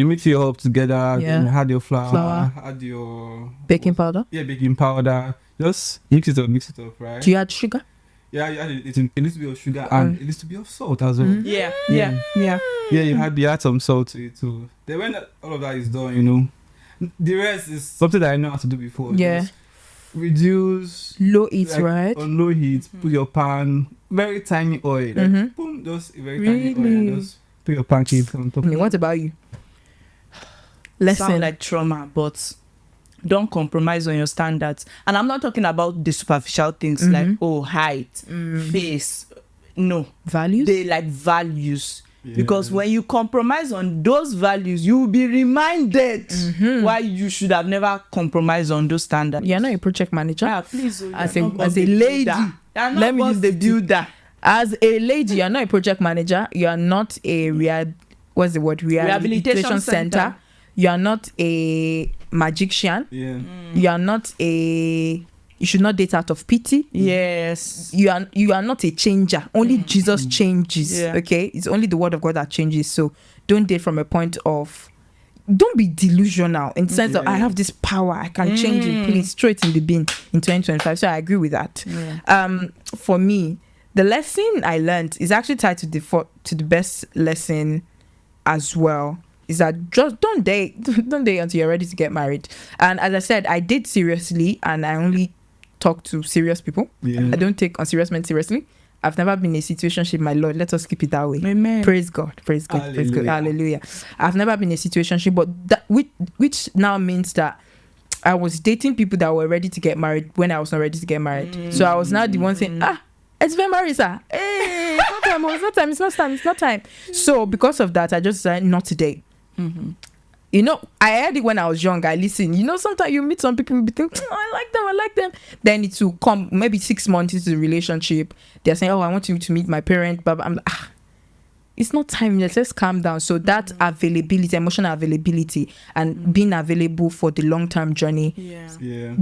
mix it all up together. Then add your flour, add your baking powder. Yeah, baking powder. Just mix it up, right? Do you add sugar? Yeah, you add it. It needs to be of sugar and it needs to be of salt as well. Yeah. You add some salt to it too. Then when all of that is done, the rest is something that I know how to do before. Yeah. Just reduce low heat, right? On low heat, put your pan, very tiny oil. Like, boom, just very tiny oil and just put your pancakes on top. What about you? Lesson. Sound like trauma, but don't compromise on your standards. And I'm not talking about the superficial things like height, face. No. Values? They like values. Because when you compromise on those values, you will be reminded why you should have never compromised on those standards. You're not a project manager. Please, as a lady, let me use the builder. As a lady, you're not a project manager. You are not a rehabilitation center. You are not a magician. You are not a. You should not date out of pity. Yes. You are not a changer. Only Jesus changes. Okay, it's only the word of God that changes. So don't date from a point of. Don't be delusional in the sense of I have this power, I can change it. Please, straight in the bin in 2025. So I agree with that. For me, the lesson I learned is actually tied to the best lesson as well. Is that just don't date until you're ready to get married. And as I said, I date seriously, and I only talk to serious people. I don't take unserious men seriously. I've never been in a situationship, my Lord. Let us keep it that way. Amen. Praise God. Hallelujah. Praise God. Hallelujah. I've never been in a situationship, but that which now means that I was dating people that were ready to get married when I was not ready to get married. So I was now the one saying, it's very married, sir. Hey, it's not time. So because of that, I just decided not to date. You know, I heard it when I was young. I listened. You know, sometimes you meet some people, you think, I like them. Then it will come maybe 6 months into the relationship. They're saying, I want you to meet my parent. But I'm like, it's not time. Let's calm down. So that availability, emotional availability, and being available for the long-term journey.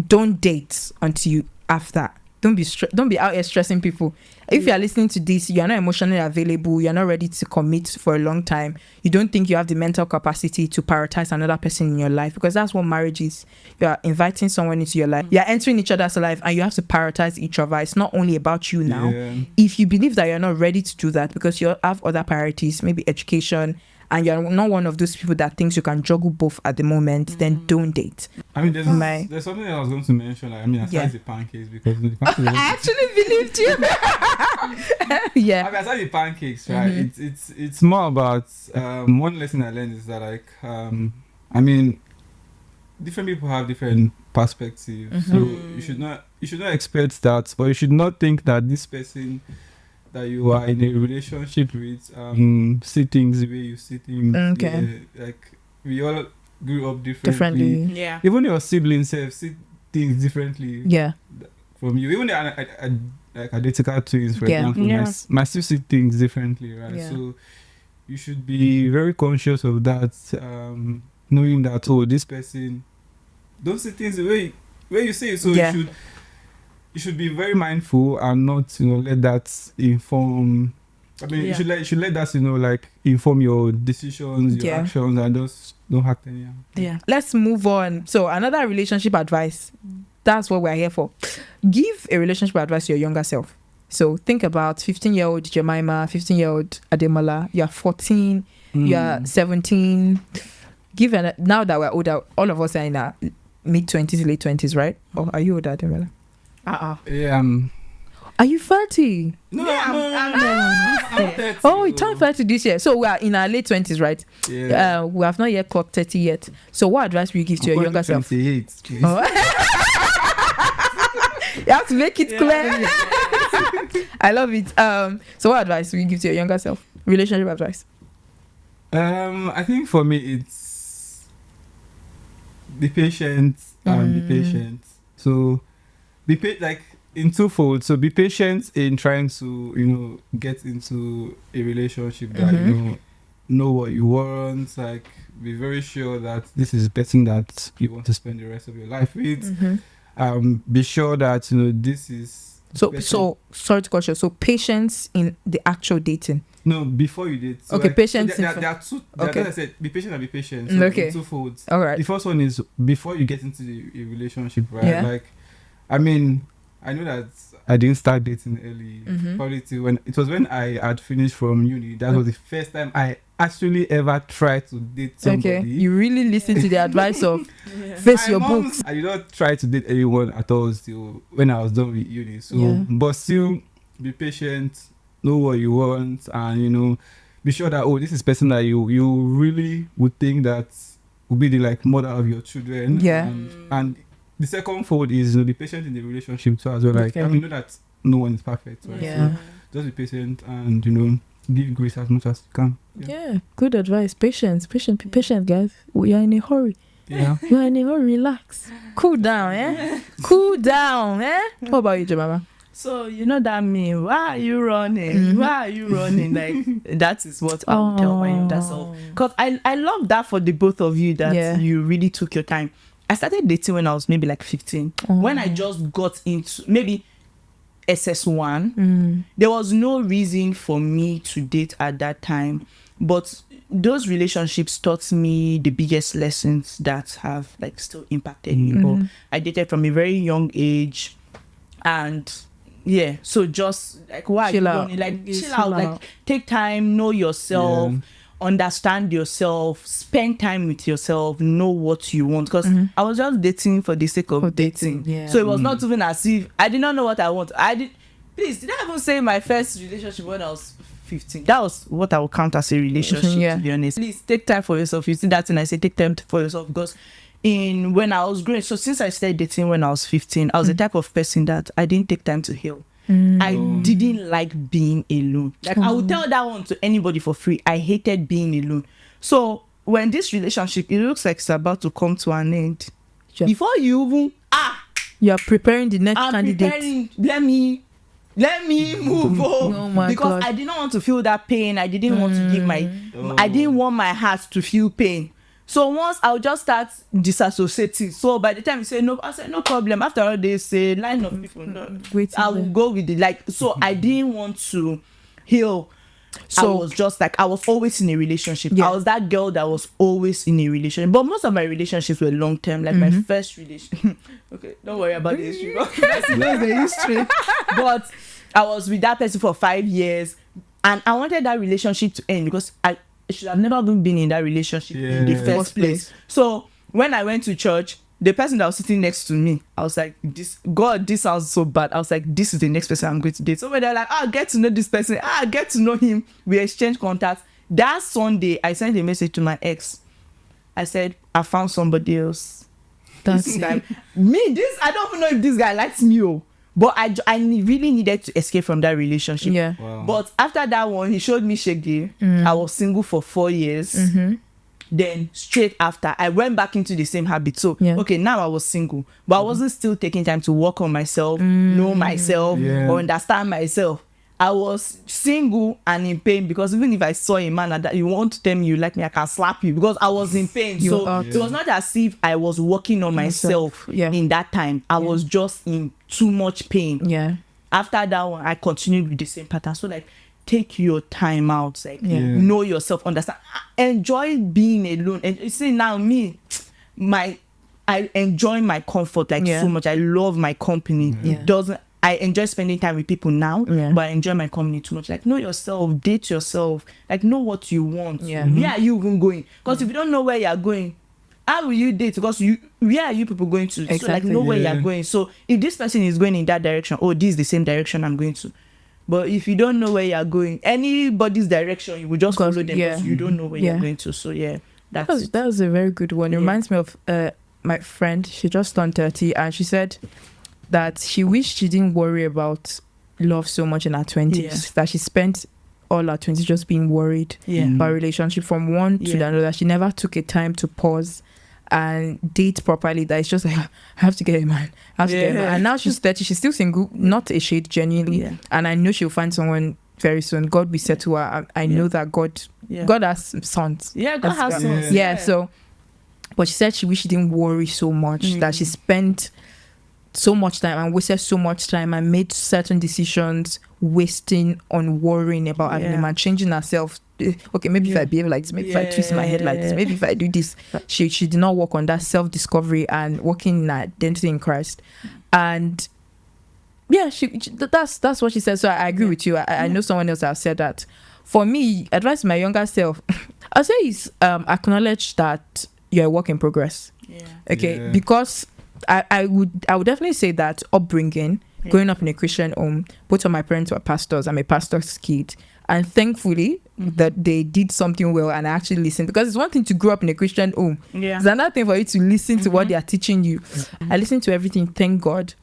Don't date until you after. Don't be out here stressing people. If you are listening to this, you are not emotionally available, you're not ready to commit for a long time, you don't think you have the mental capacity to prioritize another person in your life, because that's what marriage is. You are inviting someone into your life, you're entering each other's life, and you have to prioritize each other. It's not only about you now. If you believe that you're not ready to do that because you have other priorities, maybe education, and you're not one of those people that thinks you can juggle both at the moment, then don't date. I mean, there's something I was going to mention. Like, I mean, aside the pancakes, because the pancakes I actually believed you. I mean, aside the pancakes, right? It's more about one lesson I learned is that, like, I mean, different people have different perspectives, so you should not expect that, or you should not think that this person that you are in a relationship with see things the way you see things. Like, we all grew up differently. Even your siblings see things differently from you. Even like identical twins, for example, my sister see things differently, right? So you should be very conscious of that, knowing that this person don't see things the way you see it. So you should be very mindful and not, let that inform. I mean, you should let that, like, inform your decisions, your actions, and just don't act anyhow. Let's move on. So another relationship advice. That's what we're here for. Give a relationship advice to your younger self. So think about 15-year-old Jemimah, 15-year-old Ademola. You're 14. You're 17. Now that we're older, all of us are in our mid-20s, late 20s, right? Or are you older, Ademola? Yeah. Are you 30? No, I'm 30. Oh, you turned 30 this year. So we are in our late 20s, right? Yeah. We have not yet clocked 30 yet. So what advice will you give to your younger self? 28, please. You have to make it clear. I love it. So what advice will you give to your younger self? Relationship advice. I think for me it's be patient and be patient. So like in twofold. So be patient in trying to get into a relationship that know what you want. Like, be very sure that this is the person that you want to spend the rest of your life with. Be sure that this is so sorry to cut you. So patience in the actual dating. No, before you date. So okay, like, patience. There are two. As I said, be patient and be patient. So okay. In two folds. All right. The first one is before you get into a relationship, right? Yeah. Like, I mean, I know that I didn't start dating early. Probably when I had finished from uni. That was the first time I actually ever tried to date somebody. Okay. You really listen to the advice of face your books. I did not try to date anyone at all still when I was done with uni. So, but still be patient, know what you want, and be sure that this is person that you really would think that would be the like mother of your children. And the second fold is be patient in the relationship too as well. Like, I mean, know that no one is perfect, right? So just be patient and give grace as much as you can. Yeah, good advice. Patience, guys. We are in a hurry. Yeah. You are in a hurry. Relax. Cool down, Cool down, What about you, Jemimah? So you know that meme, why are you running? Why are you running? Like, that is what I'll tell my younger self. Because I love that for the both of you, that you really took your time. I started dating when I was maybe like 15. When I just got into maybe SS1, there was no reason for me to date at that time. But those relationships taught me the biggest lessons that have like still impacted me. But I dated from a very young age, and yeah, so just like chill out, like take time, know yourself, understand yourself, spend time with yourself, know what you want. Because I was just dating for the sake of dating. So it was not even as if I did not know what I want. Did I even say my first relationship when I was 15? That was what I would count as a relationship, to be honest. Please take time for yourself. You see that, and I say take time for yourself, because when I was growing, so since I started dating when I was 15, I was the type of person that I didn't take time to heal. I didn't like being alone. Like, I would tell that one to anybody for free. I hated being alone. So when this relationship, it looks like it's about to come to an end, before you even you're preparing the next candidate. Let me move on, because God. I did not want to feel that pain. I didn't want to give I didn't want my heart to feel pain. So once I'll just start disassociating. So by the time you say no, I said no problem. After all, they say line of people, I will go with it. Like, so I didn't want to heal. So I was just like, I was always in a relationship. I was that girl that was always in a relationship. But most of my relationships were long term. Like my first relationship. Okay, don't worry about the history. That's the history. But I was with that person for 5 years, and I wanted that relationship to end because I should have never even been in that relationship in the first place. So when I went to church, the person that was sitting next to me, I was like, this sounds so bad. I was like, this is the next person I'm going to date. So when they're like, get to know this person, get to know him, we exchange contacts. That Sunday, I sent a message to my ex. I said, I found somebody else. That's it. I don't even know if this guy likes me, but I really needed to escape from that relationship. Yeah. Wow. But after that one, he showed me Shaggy. I was single for 4 years. Then straight after, I went back into the same habit. So okay, now I was single, but I wasn't still taking time to work on myself, know myself, or understand myself. I was single and in pain, because even if I saw a man that you want to tell me you like me, I can slap you, because I was in pain. It was not as if I was working on myself in that time. I was just in too much pain. After that one, I continued with the same pattern. So like, take your time out, like know yourself, understand, enjoy being alone. And you see, now me, I enjoy my comfort like so much. I love my company. I enjoy spending time with people now, but I enjoy my company too much. Like, know yourself, date yourself, like know what you want. Where are you even going? Because if you don't know where you're going, how will you date? Because where are you people going to? Exactly. So like, know where you're going. So if this person is going in that direction, this is the same direction I'm going to. But if you don't know where you're going, anybody's direction, you will just follow them, because you don't know where you're going to. So that was a very good one. It reminds me of my friend. She just turned 30, and she said that she wished she didn't worry about love so much in her 20s, that she spent all her 20s just being worried about relationship from one to the other. She never took a time to pause and date properly. That it's just like, I have to get a man. And now she's 30, she's still single, not a shade, genuinely. And I know she'll find someone very soon. God will settle her. I know that God has sons. God has sons. So, but she said she wished she didn't worry so much, that she spent so much time and wasted so much time and made certain decisions wasting on worrying about having a man, changing herself. Okay, maybe if I behave like this, maybe if I twist my head like this, maybe if I do this. She did not work on that self-discovery and working in identity in Christ. And that's what she said. So I agree with you. I know someone else has said that. For me, advice to my younger self, I'll say is acknowledge that you're a work in progress. Because I would definitely say that upbringing, growing up in a Christian home, both of my parents were pastors. I'm a pastor's kid, and thankfully that they did something well and I actually listened. Because it's one thing to grow up in a Christian home, it's another thing for you to listen to what they are teaching you. I listened to everything, thank God.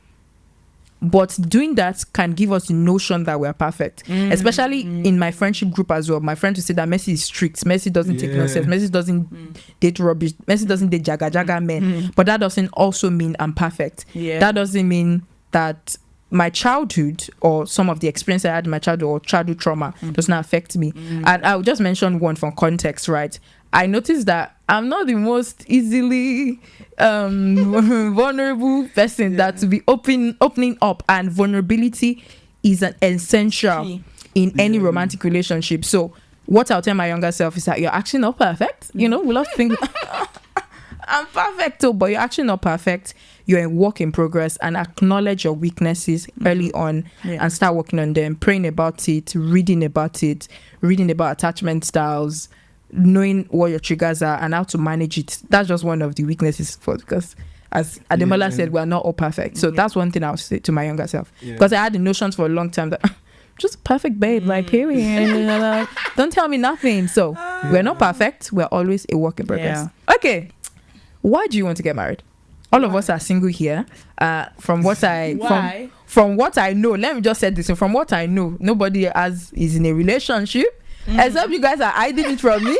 But doing that can give us the notion that we're perfect, especially in my friendship group as well. My friend will say that Messi is strict, Messi doesn't take nonsense, Messi doesn't date rubbish, Messi doesn't date jaga men. But that doesn't also mean I'm perfect. That doesn't mean that my childhood or some of the experience I had in my childhood or childhood trauma does not affect me. And I'll just mention one from context, right? I noticed that I'm not the most easily vulnerable person that to be opening up, and vulnerability is an essential in any romantic relationship. So what I'll tell my younger self is that you're actually not perfect. You know, we love to think I'm perfect, but you're actually not perfect. You're a work in progress, and acknowledge your weaknesses early on and start working on them, praying about it, reading about attachment styles, knowing what your triggers are and how to manage it. That's just one of the weaknesses, because as Ademola said, we're not all perfect. So that's one thing I'll say to my younger self, because I had the notions for a long time that just perfect babe, like period. Don't tell me nothing. So we're not perfect. We're always a work in progress. Okay, why do you want to get married? All of us are single here. From what I know, let me just say this. From what I know, nobody is in a relationship. Except you guys are hiding it from me.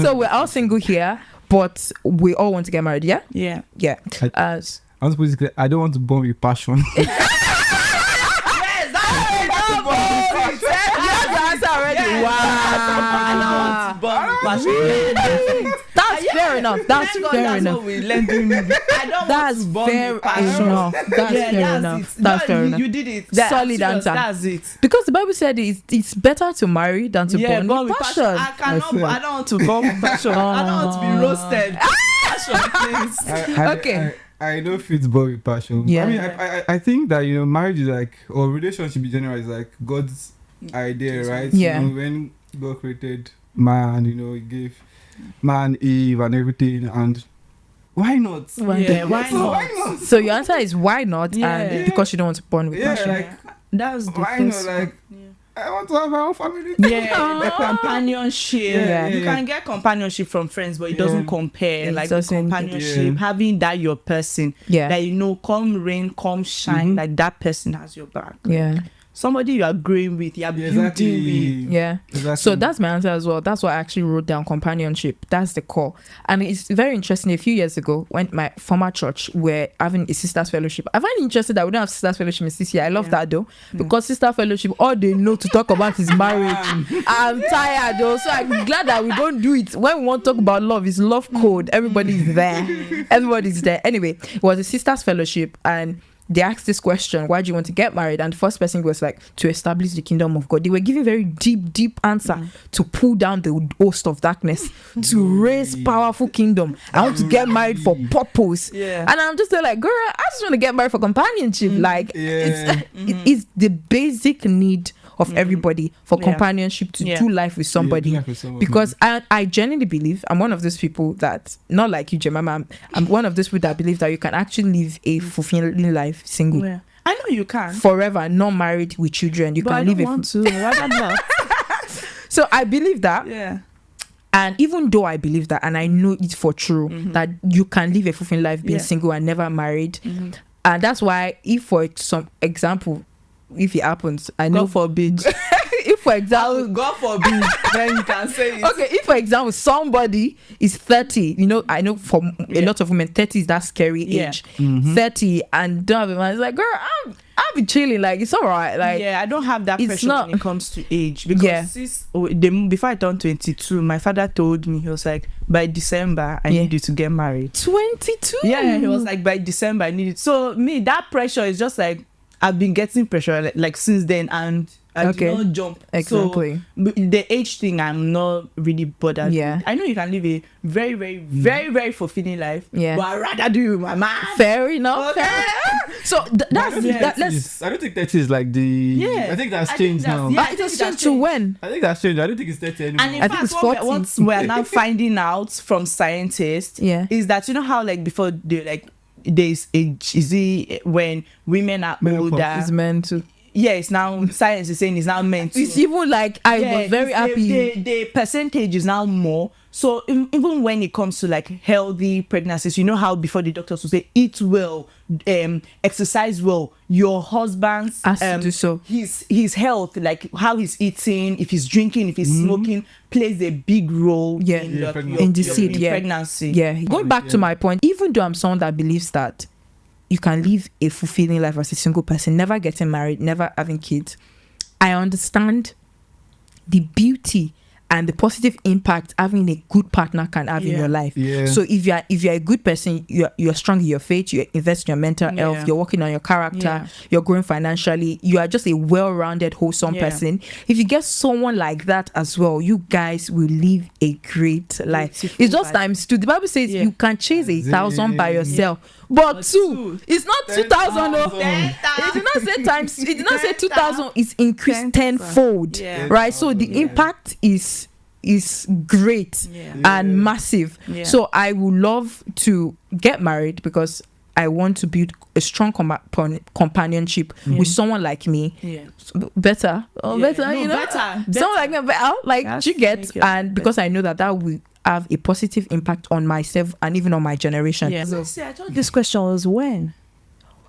So we're all single here, but we all want to get married. Yeah. I don't want to burn with passion. Yes, that's already. Wow. I don't want to burn with passion. That's fair enough. That's fair enough. What we learned doing movie. I don't that's want to burn fair with passion. enough. That's fair enough. That's fair enough. You did it. Solid answer. That's it. Because the Bible said it's better to marry than to burn with passion. I don't want to burn with passion. I don't want to be roasted. Passion, please. Okay. I know it's burn with passion. Yeah. I mean, I think that, you know, marriage is like, or relationship in general is like God's idea, right? Yeah. You know, when God created man, you know, he gave man Eve and everything, and why not? Why not? So your answer is why not? And because you don't want to burn with passion. Like, that's the why first not? Like, I want to have my own family. The companionship. You can get companionship from friends, but it doesn't compare. Like the companionship, having that your person, that you know, come rain, come shine, like that person has your back. Somebody you are growing with, you're building with. Exactly. So that's my answer as well. That's why I actually wrote down companionship. That's the core. And it's very interesting. A few years ago, when my former church were having a sisters fellowship, I find it interesting that we don't have sisters fellowship in CCI. I love that though, because sister fellowship, all they know to talk about is marriage. I'm tired though, so I'm glad that we don't do it. When we want to talk about love, it's love code. Everybody's there. Everybody's there. Anyway, it was a sisters fellowship, and they asked this question, why do you want to get married? And the first person was like, to establish the kingdom of God. They were giving very deep answer to pull down the host of darkness, to raise powerful kingdom. I want to get married for purpose. And I'm just like, girl, I just want to get married for companionship. Like, it's the basic need of everybody for companionship, to do life with somebody. Because I genuinely believe, I'm one of those people that, not like you, Jemimah, I'm one of those people that believe that you can actually live a fulfilling life single. I know you can. Forever, not married with children. You but can I live don't want to. Rather not. So I believe that. And even though I believe that, and I know it for true, that you can live a fulfilling life being single and never married. And that's why, if for some example, if it happens, I know God forbid. If for example, God forbid, then you can say it. Okay, if for example somebody is 30, you know, I know for a lot of women 30 is that scary age. 30 and don't have a man, it's like, girl, I'll be chilling, like it's all right. Like, I don't have that pressure when it comes to age, because before I turned 22, my father told me, he was like, by December I need you to get married. 22? He was like, by December I need it. So me, that pressure is just like, I've been getting pressure like since then, and I do not jump. Exactly. So the age thing, I'm not really bothered. I know you can live a very, very, very, very fulfilling life. But I'd rather do it with my man. Fair enough. Okay. So that's I don't think 30 is like the. I think that's changed now. It has changed to when? I think that's changed. I don't think it's 30 anymore. And in fact, what we're now finding out from scientists is that, you know how like before they like, there's age, is it when women are older, is meant to it's now science is saying it's now meant to. It's even like I was very happy. The percentage is now more. So even when it comes to like healthy pregnancies, you know how before the doctors would say eat well, exercise well, your husband's has to do so. His health, like how he's eating, if he's drinking, if he's smoking, plays a big role in the seed, pregnancy. Yeah. Going back to my point, even though I'm someone that believes that you can live a fulfilling life as a single person, never getting married, never having kids, I understand the beauty and the positive impact having a good partner can have in your life. Yeah. So if you're a good person, you're strong in your faith, you invest in your mental health, you're working on your character, you're growing financially, you are just a well-rounded, wholesome person. If you get someone like that as well, you guys will live a great life. It's just times two. The Bible says you can chase 1,000 by yourself. But two, it's not 2,000. It did not say times. It did not say 2,000. It's increased tenfold, right? So the impact is great and massive. So I would love to get married because I want to build a strong companionship with someone like me. Better, better. Someone like me, like you get, and because I know that will have a positive impact on myself and even on my generation. So, I thought this question was when.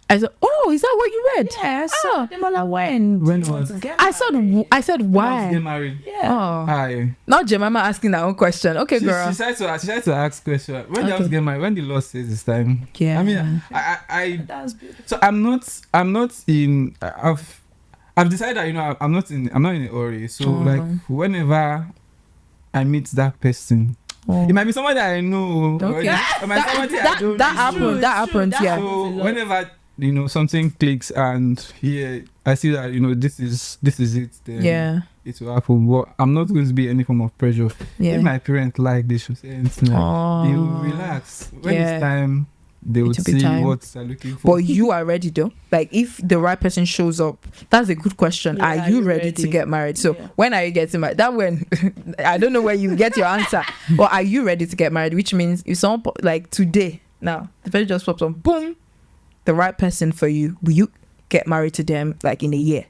I said, "Oh, is that what you read?" Yeah, I saw Ademola when was I said why? Get married. Yeah. Oh. Hi. Not Jemimah asking her own question. Okay, girl. She tried to ask question. When did I get married? When the Lord says this time? Yeah. I mean, I that's beautiful. so I'm not in. I've decided that I'm not in a hurry. So like whenever I meet that person. It might be someone that I know. Okay. That happened. Yeah. So whenever something clicks and I see that this is it, then it will happen. But I'm not going to be any form of pressure. If my parents like, they should say anything. They will relax. When it's time, they would see what they're looking for. But you are ready though. Like if the right person shows up, that's a good question. Are you ready to get married? So when are you getting married? That when I don't know where you get your answer. But are you ready to get married? Which means if someone like today, now the person just pops on, boom, the right person for you. Will you get married to them like in a year?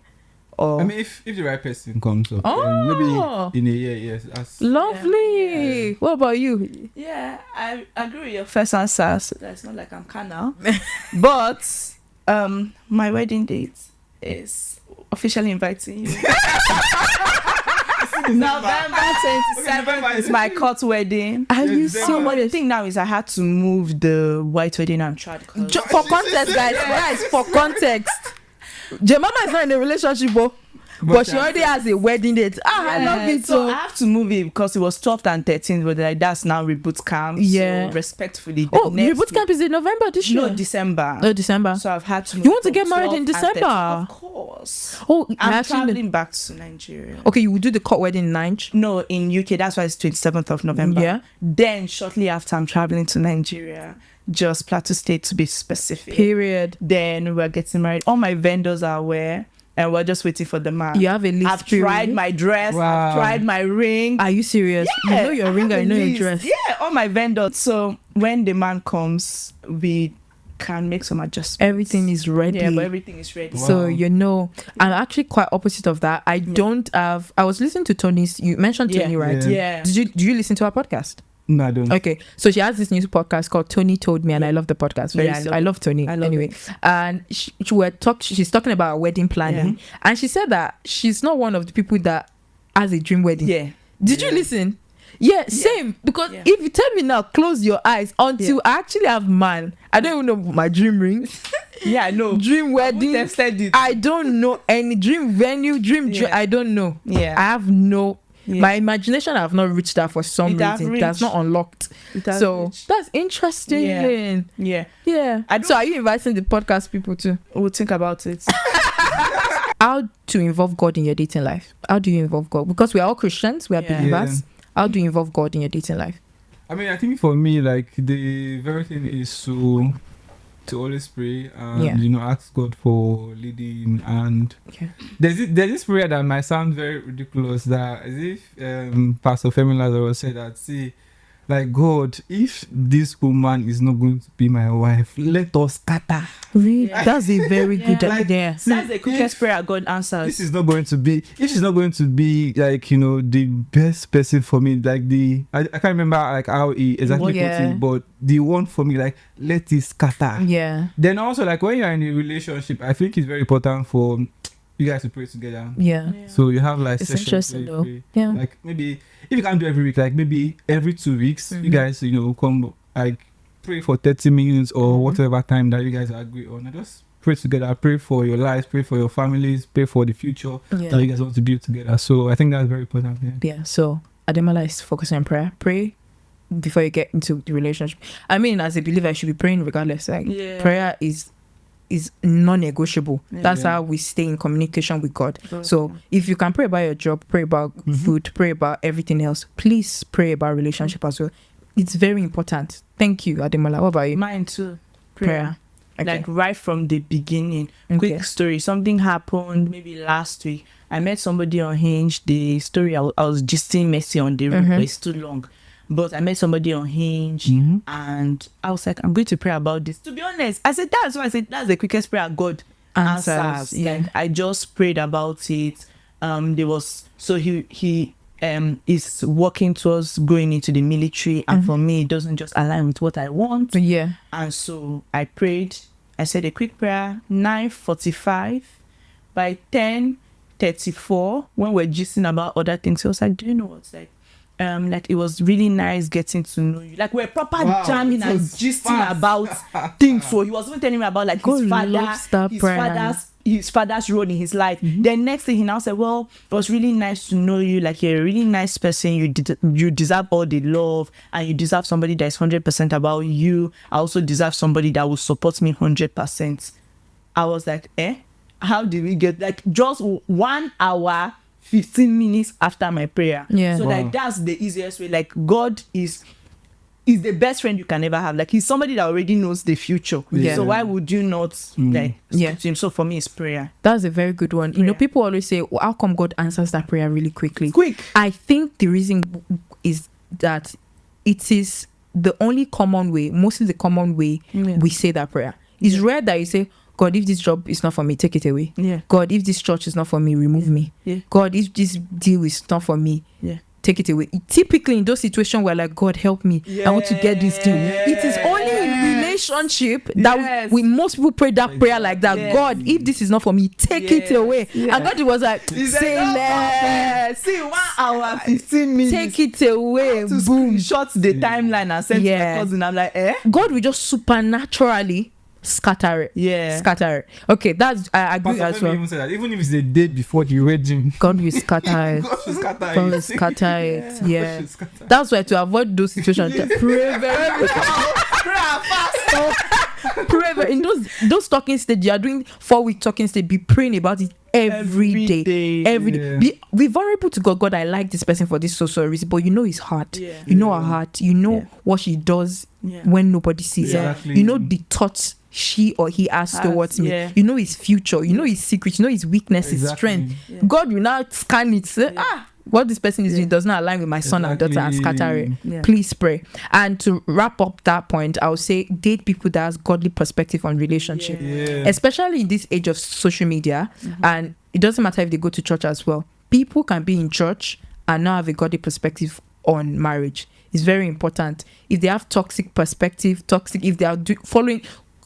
Or I mean, if the right person comes up, maybe in a year, yes. That's lovely. What about you? Yeah, I agree with your first answer. So that's not like I'm carnal. But my wedding date is officially inviting you. November 27th is my court wedding. Are you so much? The thing now is I had to move the white wedding and tried for context, guys. For context. Jemimah is not in a relationship, but she already has a wedding date. I love it. So I have to move it because it was 12th and 13th, but like that's now reboot camp. Yeah. So respectfully. Reboot camp is in November this year? No, December. Oh, December. So I've had to move. You want to get married in December? Of course. Oh, I'm traveling back to Nigeria. Okay, you will do the court wedding in 9th? No, in UK. That's why it's 27th of November. Yeah. Then shortly after, I'm traveling to Nigeria. Just Plateau State to be specific. Period. Then we're getting married. All my vendors are aware. And we're just waiting for the man. You have a list. I've tried my dress. Wow. I've tried my ring. Are you serious? Yeah, you know your ring and you know your dress. Yeah, all my vendors. So when the man comes, we can make some adjustments. Everything is ready. Yeah, but everything is ready. Wow. So I'm actually quite opposite of that. I don't have. I was listening to Tony's. You mentioned Tony, right? Yeah. Did you listen to our podcast? No, I don't. Okay, so she has this new podcast called Tony Told Me, and I love the podcast. I love Tony. Anyway, and she's talking about wedding planning, and she said that she's not one of the people that has a dream wedding. Yeah. Did you listen? Yeah, same. Because if you tell me now, close your eyes until I actually have man. I don't even know my dream ring. Yeah, I know. Dream wedding. I don't know any dream venue. Dream. I don't know. Yeah, I have no. Yeah. My imagination have not reached that for some reason. That's not unlocked. So that's interesting. Yeah. So are you inviting the podcast people too? We'll think about it. How to involve God in your dating life? How do you involve God? Because we are all Christians, we are believers. How do you involve God in your dating life? I mean, I think for me, like the very thing is to always pray and ask God for leading. And there's this prayer that might sound very ridiculous, that as if Pastor Femi Lazarus said that, see, like, God, if this woman is not going to be my wife, let us scatter. Really? That's a very good idea. That's the quickest prayer God answers. This is not going to be, if she's not going to be like, you know, the best person for me, like I can't remember like how he exactly put it, but the one for me, like, let it scatter. Yeah. Then also, like, when you're in a relationship, I think it's very important for you guys to pray together. Yeah. So you have like It's sessions interesting where though. you pray. Yeah. Like maybe if you can't do every week, like maybe every 2 weeks, you guys, you know, come like pray for 30 minutes or whatever time that you guys agree on. And just pray together. Pray for your lives, pray for your families, pray for the future that you guys want to build together. So I think that's very important. Yeah. So Ademola is focusing on prayer. Pray before you get into the relationship. I mean, as a believer, I should be praying regardless. Like prayer is non-negotiable. That's how we stay in communication with God. So if you can pray about your job, pray about food, pray about everything else, please pray about relationship as well. It's very important. Thank you, Ademola. What about you? Mine too. Prayer. Okay. Like right from the beginning. Quick story. Something happened maybe last week. I met somebody on Hinge. The story I was just seeing messy on the room, but it's too long. But I met somebody on Hinge and I was like, I'm going to pray about this. To be honest, I said, that's the quickest prayer God answers. Yeah. Like, I just prayed about it. He is working towards going into the military, and for me, it doesn't just align with what I want. Yeah. And so I prayed. I said a quick prayer, 9:45. By 10:34, when we're gisting about other things, I was like, do you know what's like it was really nice getting to know you. Like, we're proper jamming and gisting about things. So he was even telling me about like his father's role in his life. Then next thing he now said, well, it was really nice to know you. Like, you're a really nice person. You deserve all the love, and you deserve somebody that is 100% about you. I also deserve somebody that will support me 100%. I was like, how did we get like just 1 hour 15 minutes after my prayer? So like that's the easiest way. Like, God is the best friend you can ever have. Like, he's somebody that already knows the future. So why would you not speak to him? So for me, it's prayer. That's a very good one. You know, people always say, well, how come God answers that prayer really quickly? I think the reason is that it is the only common way, mostly the common way we say that prayer. It's rare that you say, God, if this job is not for me, take it away. God, if this church is not for me, remove me. God, if this deal is not for me, take it away. Typically in those situations where like, God, help me, I want to get this deal. It is only in relationship that we most people pray that prayer like that. God, if this is not for me, take it away. And God was like, say less. See, 1 hour 15 minutes. Take it away. Boom. Short the timeline and send to my cousin. I'm like, God will just supernaturally scatter it. Scatter it. Okay, that's I agree as well. Even, say that. Even if it's the day before the wedding, God will scatter it. God will scatter it. Yeah. That's why, to avoid those situations, pray very pray in those talking stage. You are doing 4-week talking stage. Be praying about it every day. Every day. Be vulnerable to God. God, I like this person for this so reason, but you know his heart. You know her heart. You know what she does when nobody sees her. You know the thoughts she or he has towards me. You know his future. You know his secrets. You know his weakness, his strength. God will now scan it. Say, what this person is doing does not align with my son and daughter, and scatter it. Please pray. And to wrap up that point, I would say date people that has godly perspective on relationship, especially in this age of social media. And it doesn't matter if they go to church as well. People can be in church and not have a godly perspective on marriage. It's very important. If they have toxic perspective, if they are following,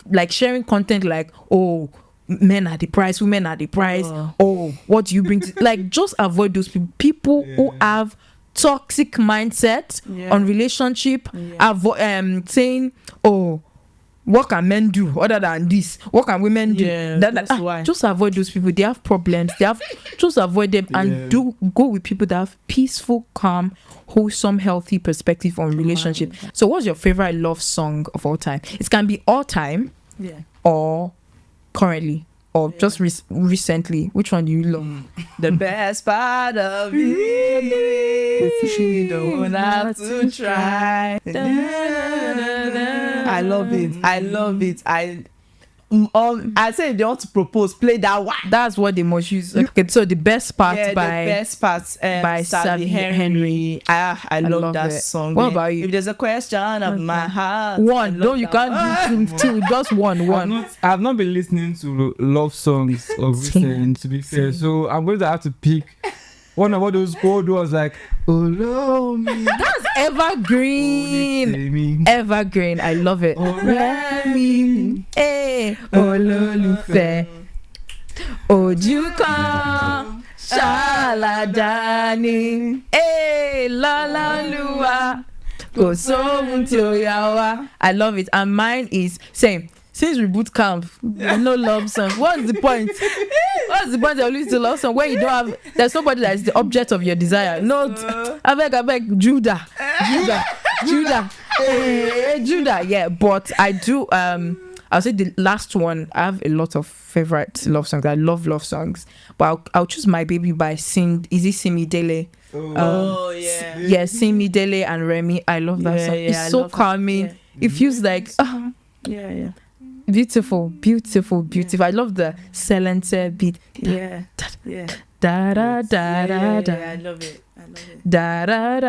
like sharing content like, oh, men are the price, women are the price, what do you bring to, like, just avoid those people who have toxic mindset on relationship, saying, oh, what can men do other than this? What can women do? That's why. Just avoid those people. They have problems. Just avoid them and do go with people that have peaceful, calm, wholesome, healthy perspective on relationship. So what's your favorite love song of all time? It can be all time or currently or just recently. Which one do you love? The best part of you is you don't have to try. I love it. I say if they want to propose, play that one. That's what they must use. Okay, so the best part The best part by Savvy Henry. I love that song. What about you? If there's a question of my heart, one. No, you can't do two. Just one. I've not been listening to love songs of recent, to be fair. So I'm going to have to pick one of those old ones like "Oh me." That's evergreen. Evergreen. I love it. Oremi, olólùfẹ́, ojú kan ṣàlàdání, lọ́lọ́lúwa, kò sóhun tí ó yà wá. I love it. And mine is same. Since we boot camp, no love song. What's the point? What's the point of listening to love song when you don't have? There's somebody that is the object of your desire. No, I beg, Judah. Judah. Yeah, but I do. I'll say the last one. I have a lot of favorite love songs. I love love songs, but I'll choose My Baby by Simi Dele. Yeah, Simi Dele and Remy. I love that song. It's so calming. Yeah. It feels like beautiful. I love the silencer beat. Da da da da da. I love it. Da da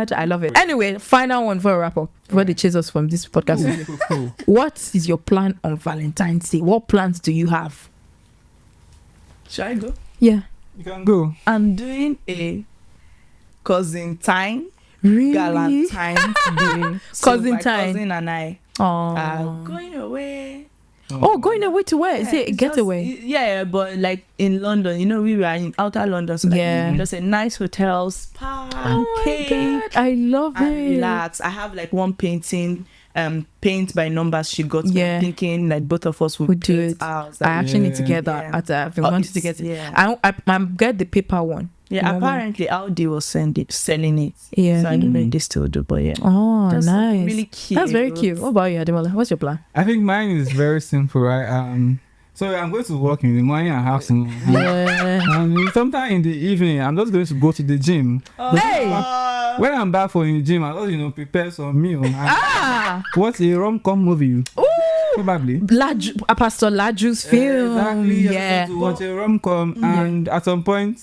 da. I love it. Anyway, final one for a wrap up before they chase us from this podcast. Cool. What is your plan on Valentine's Day? What plans do you have? Should I go? Yeah, you can go. I'm doing a cousin time. Really? Valentine's Day. Cousin time. Cousin and I are going away. Going away to where? Is it a getaway? Yeah, but like in London, we were in outer London, so just a nice hotel, spa, cake. My God, I love it. Relax. I have like one painting, paint by numbers she got. Yeah. Thinking like both of us would do it. I actually need to get that. I've been wanting to get it. Yeah. I get the paper one. Yeah, apparently Audi was selling it. Yeah. So I don't know if they still do, but yeah. Oh, just nice. Really cute. That's very cute. What about you, Ademola? What's your plan? I think mine is very simple, right? So I'm going to work in the morning and have some. And sometime in the evening, I'm just going to go to the gym. When I'm back from the gym, I'll prepare some meal. What's a rom-com movie? Probably. Pastor Laju's film. Exactly. Yeah. To watch a rom-com and at some point,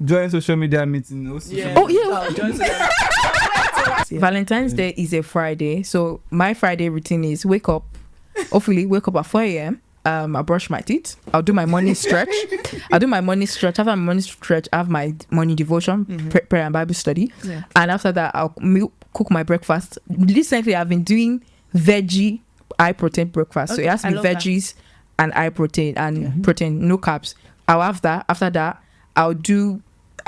join social media meeting. Valentine's Day is a Friday, so my Friday routine is wake up at 4 a.m. I brush my teeth. I'll do my morning stretch. After my morning stretch, I have my morning devotion, prayer and Bible study. Yeah. And after that, I'll cook my breakfast. Recently, I've been doing veggie, high protein breakfast. Okay, so it has to be veggies and high protein and protein, no carbs. I'll have that. After that, I'll do.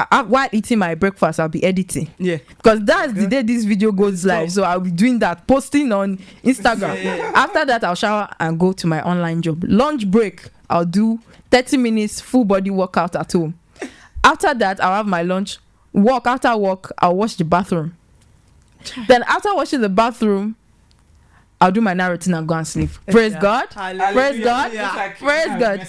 While eating my breakfast, I'll be editing. Yeah. Because that's the day this video goes live. So I'll be doing that, posting on Instagram. After that, I'll shower and go to my online job. Lunch break, I'll do 30 minutes full body workout at home. After that, I'll have my lunch. After work, I'll wash the bathroom. Then after washing the bathroom, I'll do my night routine and go and sleep. Praise God. Praise God. Praise God.